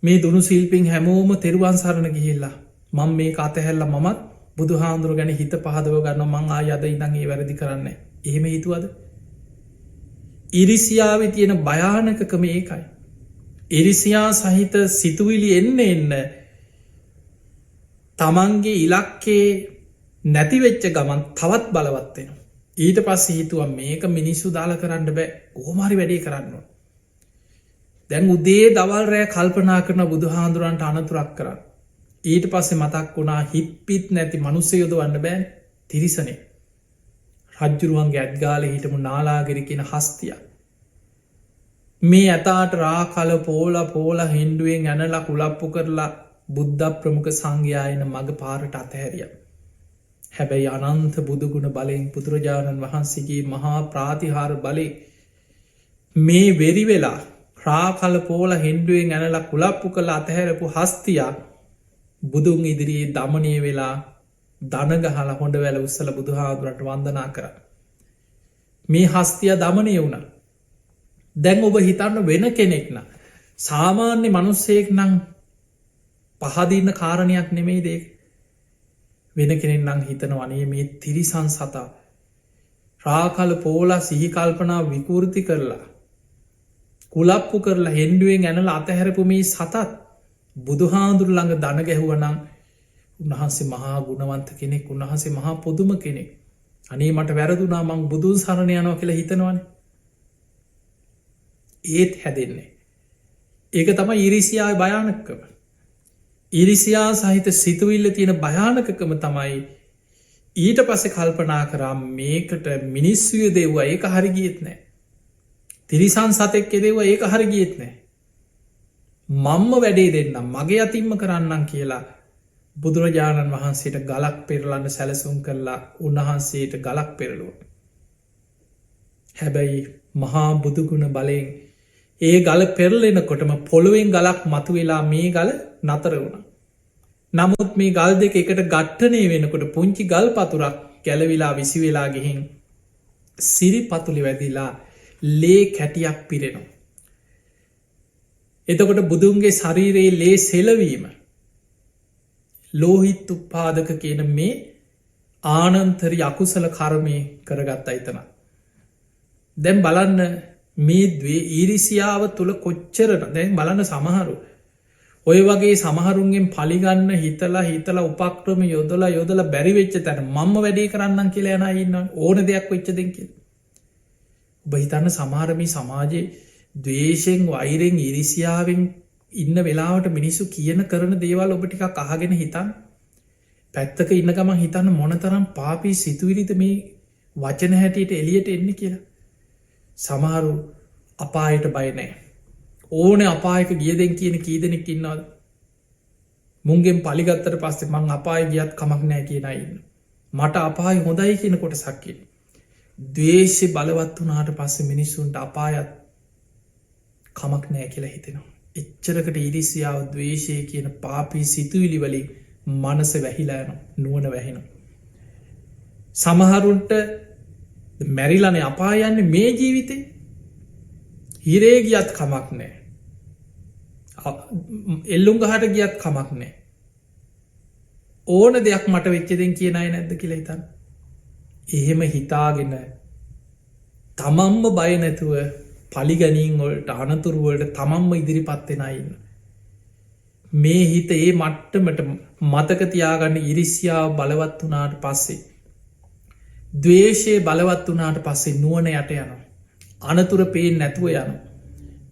S1: මේ දුනු සිල්පින් හැමෝම තෙරුවන් සරණ ගිහිල්ලා මං මේ අතහැල්ල මත් බුදු හාන්දුර ගැන හිත පහදව ගන්න මං ආයද ඉඳගේ වැරදි කරන්න. එහෙම හිතුවද. ඉරිසියාව තියෙන භයානකකම ඒකයි. ඉරිසියා සහිත සිතුවිලි එන්න තමන්ගේ ඉලක්කේ නැතිවෙච්ච ගමන් තවත් බලවත්වෙනවා. ඊට පස්ස හිතුව මේක මිනිස්සු දාල කරන්න බෑ ඕමරි වැඩේ කරන්න. දැන් උදේ දවල් රෑ කල්පනා කරන බුදුහාන්දුරන්ට අනතුරක් කරන්න. ඊට පස්සේ මතක් වුණා හිත්පිත් නැති මනුස්ස යොදවන්න බෑන් තිරිසනේ. රජ්ජුරුවන්ගේ ඇත්ගාල හිටමු නාලාගෙරකෙන හස්තිය. මේ ඇතාට රාකල පෝල හින්ඩුවෙන් ඇනලා කුලප්පු කරලා බුද්ධ ප්‍රමුඛ සංඝයායන මඟ පාරට අතහැරිය. හැබැයි අනන්ත බුදුගුණ බලෙන් පුදුරජාණන් වහන්සේගේ මහා ප්‍රාතිහාර බලේ මේ වෙරි වෙලා රාකල පෝල හින්ඩුවෙන් ඇනලා කුලප්පු කළ අතහැරපු හස්තියා බුදුන් ඉදිරියේ දමනය වෙලා දනගහල හොඳ වැල උත්සල බුදුහාදුරට වන්දනා කර. මේ හස්තිය දමනය වුණ. දැන් ඔබ හිතන්න වෙන කෙනෙක්න. සාමාන්‍ය මනුස්සයෙක් නං පහදින්න කාරණයක් නෙමෙයි දේ. වෙන කෙනෙක් නං හිතන වනේ මේ තිරිසන් සතා. රාකල පෝලා සිහිකල්පනා විකෘති කරලා. කුලප්පු කරලා හෙන්ඩුවෙන් ඇනල අතහැරපු මේ සතත් බුදුහාදුර ළඟ දන ගැහුවනං උන්වහන්සේ මහා ගුණවන්ත කෙනෙක් උන්වහන්සේ මහා පොදුම කෙනෙක්. අනේ මට වැරදුනා මං බුදුන් සරණයනෝ කියලා හිතනවන. ඒත් හැදෙන්නේ. ඒක තම ඉරිසියාව භයානකම. ඉරිසියා සහිත සිතුවිල්ල තියෙන භයානකකම තමයි ඊට පස්සෙ කල්පනා කරම් මේකට මිනිස්සුය දෙව්වා ඒක හරිගියත් නෑ. තිරිසන් සතෙක් එදෙව ඒක හරිගියත් නෑ. මම්ම වැඩේ දෙන්නම් මගේ අතිම්ම කරන්නම් කියලා බුදුරජාණන් වහන්සේට ගලක් පෙරලන්න සැලසුම් කරලා උන්වහන්සේට ගලක් පෙරලුව. හැබැයි මහා බුදුගුණ බලයෙන් ඒ ගල පෙරලෙනකොටම පොළුවෙන් ගලක් මතු වෙලා මේ ගල නතර වුණ. නමුත් මේ ගල් දෙක එකට ගට්ටනය වෙනකොට පුංචි ගල් පතුරක් ගැලවිලා විසි වෙලා ගිහින් සිරි පතුලි වැදිලා ලේ කැටියක් පිරෙනවා. එතකොට බුදුන්ගේ ශරීරයේ ලේ සෙලවීම ලෝහිත් උපාදක කියන මේ ආනන්තරි අකුසල කර්මය කරගත් අයිතන. දැන් බලන්න මේ දවේ ඊරිසියාව තුළ කොච්චරට දැන් බලන්න සමහරු. ඔය වගේ සමහරුන්ගෙන් පලිගන්න හිතලා උපක්‍රම යොදල බැරිවෙච්ච තැන මම්ම වැඩේ කරන්න කියලා යන ඉන්න ඕන දෙයක් වෙච්ච දෙකින්. බහිතන්න සමහරමි සමාජයේ දවේශයෙන් වෛරෙන් ඉරිසියාවෙන් ඉන්න වෙලාවට මිනිස්සු කියන කරන දේවල් ඔබ ටිකක් අහගෙන හිතන් පැත්තක ඉන්න ගමන් හිතන්න මොනතරම් පාපී සිතුවිරිත මේ වචන හැටියට එලියට එන්න කියලා. සමහරු අපායට බයනෑ. ඕන අපායක ගියදෙන් කියන කීදෙනෙක් ඉන්නවාද. මුන්ගෙන් පලිගත්තර පස්සේ මං අපාය ගියත් කමක් නෑ කියනයින්න. මට අපාය හොඳයි කියන කොට සක්කින්. දවේශය බලවත් වනාට පස්සේ මිනිස්සුන්ට අපායත් කමක් නෑ කියලා හිතෙනවා. එච්චරකට ඉරිසියාව දවේශය කියන පාපී සිතුවිලි වලින් මනස වැහිලායන නුවන වැහෙන. සමහරුන්ට මැරිලන අපායන්න මේ ජීවිතේ හිරේ ගියත් කමක් නෑ. එල්ලුම් ගහට ගියත් කමක් නෑ. ඕන දෙයක් මට වෙච්චදෙන් කියන අය නැද්ද කියලා හිතන්න. එහෙම හිතාගෙන තමම්ම බය නැතුව පලිගැනීන් වලට අනතුරුවලට තමම්ම ඉදිරිපත්වෙනයින්න. මේ හිත ඒ මට්ටමට මතකතියාගන්න ඉරිසියාව බලවත් වනාට පස්සේ. දවේශය බලවත් වනාට පස්සේ නුවන යට යන. අනතුර පේෙන් නැතුව යන.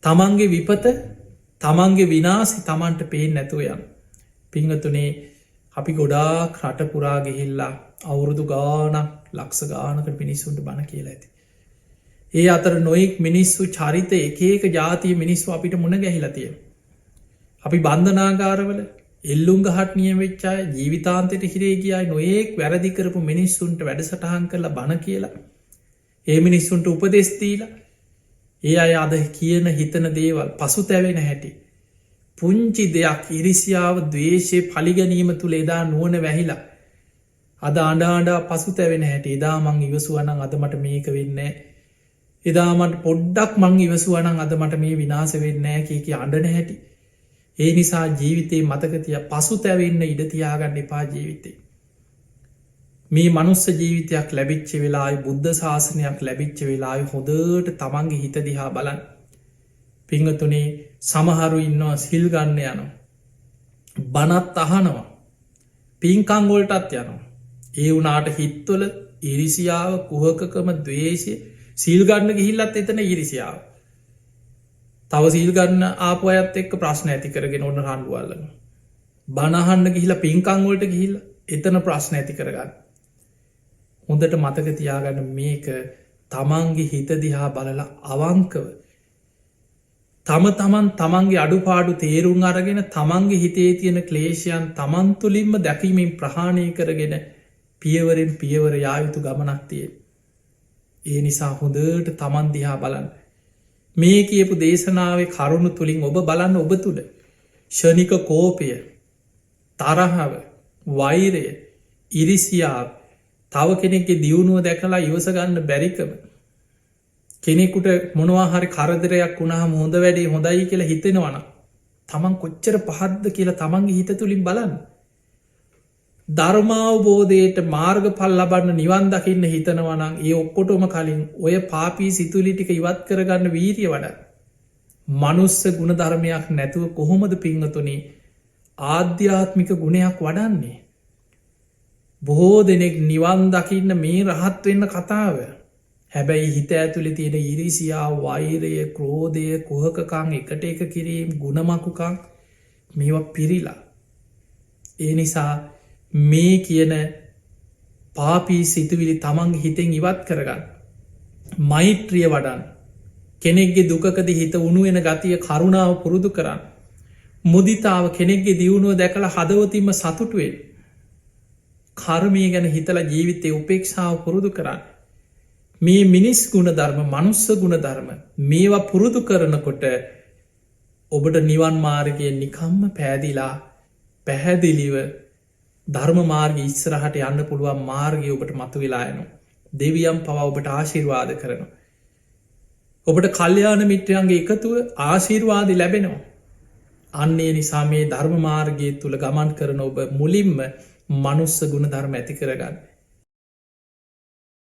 S1: තමන්ගේ විපත තමන්ගේ විනාසි තමන්ට පේෙන් නැතුව යන. පිංහතුනේ අපි ගොඩාක් රටපුරා ගිහිල්ලා අවුරුදු ගානක් ලක්ෂ ගානකට පිනිස්සුන්ට බණ කියලා ඇති. ඒ අතර නොයෙක් මිනිස්සු චරිත එකක ජාතිය මිනිස්සු අපිට මුණ ගැහිලතිය. අපි බන්ධනාගාරවල එල්ලුම් ගහට නිය වෙච්චාය ජීවිතාන්තයට හිරේ කියයි නොයෙක් වැරදිකරපු මිනිස්සුන්ට වැඩසටහන් කරලා බණ කියලා. ඒ මිනිස්සුන්ට උපදෙස්තිීලා ඒ අය අද කියන හිතන දේවල් පසු තැවෙන හැටි. පුංචි දෙයක් ඉරිසියාව දවේශය පලිගැනීම තුළ එදා නුවන වැහිලා. අද අඩාඩා පසු තැවෙන හැට එදාමං ඉවසුවනං අද මට මේක වෙන්නේ. එදාමට පොඩ්ඩක් මං ඉවසුවනං අද මට මේ විනාස වෙන්නෑ කියක අඩන හැටි. ඒ නිසා ජීවිතේ මතකතිය පසු තැවෙන්න ඉඩතියාගන්න එපා ජීවිතේ. මේ මනුස්ස ජීවිතයක් ලැබිච්ච වෙලායි බුද්ධ ශාසනයක් ලැබිච්ච වෙලායි හොදට තමන්ගේ හිත දිහා බලන්. පිංහතුනේ සමහරු ඉන්නවා සිල් ගන්න යනවා. බනත් අහනවා. පින්කංගොල්ටත් යනවා. ඒ වනාට හිත්වල ඉරිසියාව කුහකකම දවේශය සීල්ගන්න ගිහිල්ලත් එතන ඉරිසියාව. තව සීල්ගන්න ආපු අයත් එක්ක ප්‍රශ්න ඇති කරගෙන ඔන්න රන්ඩුවල්ලන. බණහන්න ගිහිල පින්කංගොල්ට ගිහිල්ල එතන ප්‍රශ්න ඇති කරගන්න. හොඳට මතක තියාගන්න මේක තමන්ගේ හිත දිහා බලලා අවංකව. තමන් තමන්ගේ අඩුපාඩු තේරුම් අරගෙන තමන්ගේ හිතේ තියෙන ක්ලේෂයන් තමන් තුළින්ම දැකීමෙන් ප්‍රහාණය කරගෙන පියවරෙන් පියවර යායුතු ගමනක් තිය. ඒ නිසා හොඳට තමන් දිහා බලන්න. මේ කියපු දේශනාවේ කරුණු තුළින් ඔබ බලන්න ඔබ තුළ ෂණික කෝපය තරහව වෛරය ඉරිසියාව තව කෙනෙක්ගේ දියුණුව දැකලා ඉවසගන්න බැරිකම කෙනෙකුට මොනවාහරි කරදරයක් වුණහම හොඳ වැඩේ හොඳයි කියලා හිතෙනවන තමන් කොච්චර පහද්ද කියලා තමන්ගේ හිත තුළින් බලන්න. ධර්මාවබෝධයට මාර්ග පල් ලබන්න නිවන් දකින්න හිතනවනං ඒ ඔක්කොටොම කලින් ඔය පාපී සිතුලිටික ඉවත් කරගන්න වීරිය වඩ. මනුස්ස ගුණ ධර්මයක් නැතුව කොහොමද පිංහතුනේ ආධ්‍යාත්මික ගුණයක් වඩන්නේ. බොහෝ දෙනෙක් නිවන් දකින්න මේ රහත් වෙන්න කතාව. හැබැයි හිත ඇතුළි තියෙන ඉරිසියාව වෛරය ක්‍රෝධය කුහකකං එකට එක කිරීම් ගුණමකුකං මේවා පිරිලා. ඒ නිසා මේ කියන පාපී සිතුවිලි තමන්ගේ හිතෙන් ඉවත් කරගන්න. මෛත්‍රිය වඩන් කෙනෙක්ගේ දුකද හිත උනුවෙන ගතිය කරුණාව පුරුදු කරන්න. මුදිතාව කෙනෙක්ගේ දියුණුව දැකලා හදවතින්ම සතුටුවෙන් කර්මය ගැන හිතලා ජීවිතය උපේක්ෂාව පුරුදු කරන්න. මේ මිනිස් ගුණ ධර්ම මනුස්ස ගුණ ධර්ම මේවා පුරුදු කරනකොට ඔබට නිවන් මාර්ගය නිකම්ම පෑදිලා පැහැදිලිව ධර්ම මාර්ග ඉස්සරහට යන්න පුළුවන් මාර්ගය ඔබට මතු වෙලායනු. දෙවියම් පව ඔබට ආශිර්වාද කරනු. ඔබට කල්්‍යයාන මිත්‍රයන්ගේ එකතුව ආශීර්වාදි ලැබෙනවා. අන්නේ නිසා මේ ධර්ම මාර්ගය තුළ ගමන් කරන ඔබ මුලින්ම මනුස්ස ගුණ ධර්ම ඇති කරගන්න.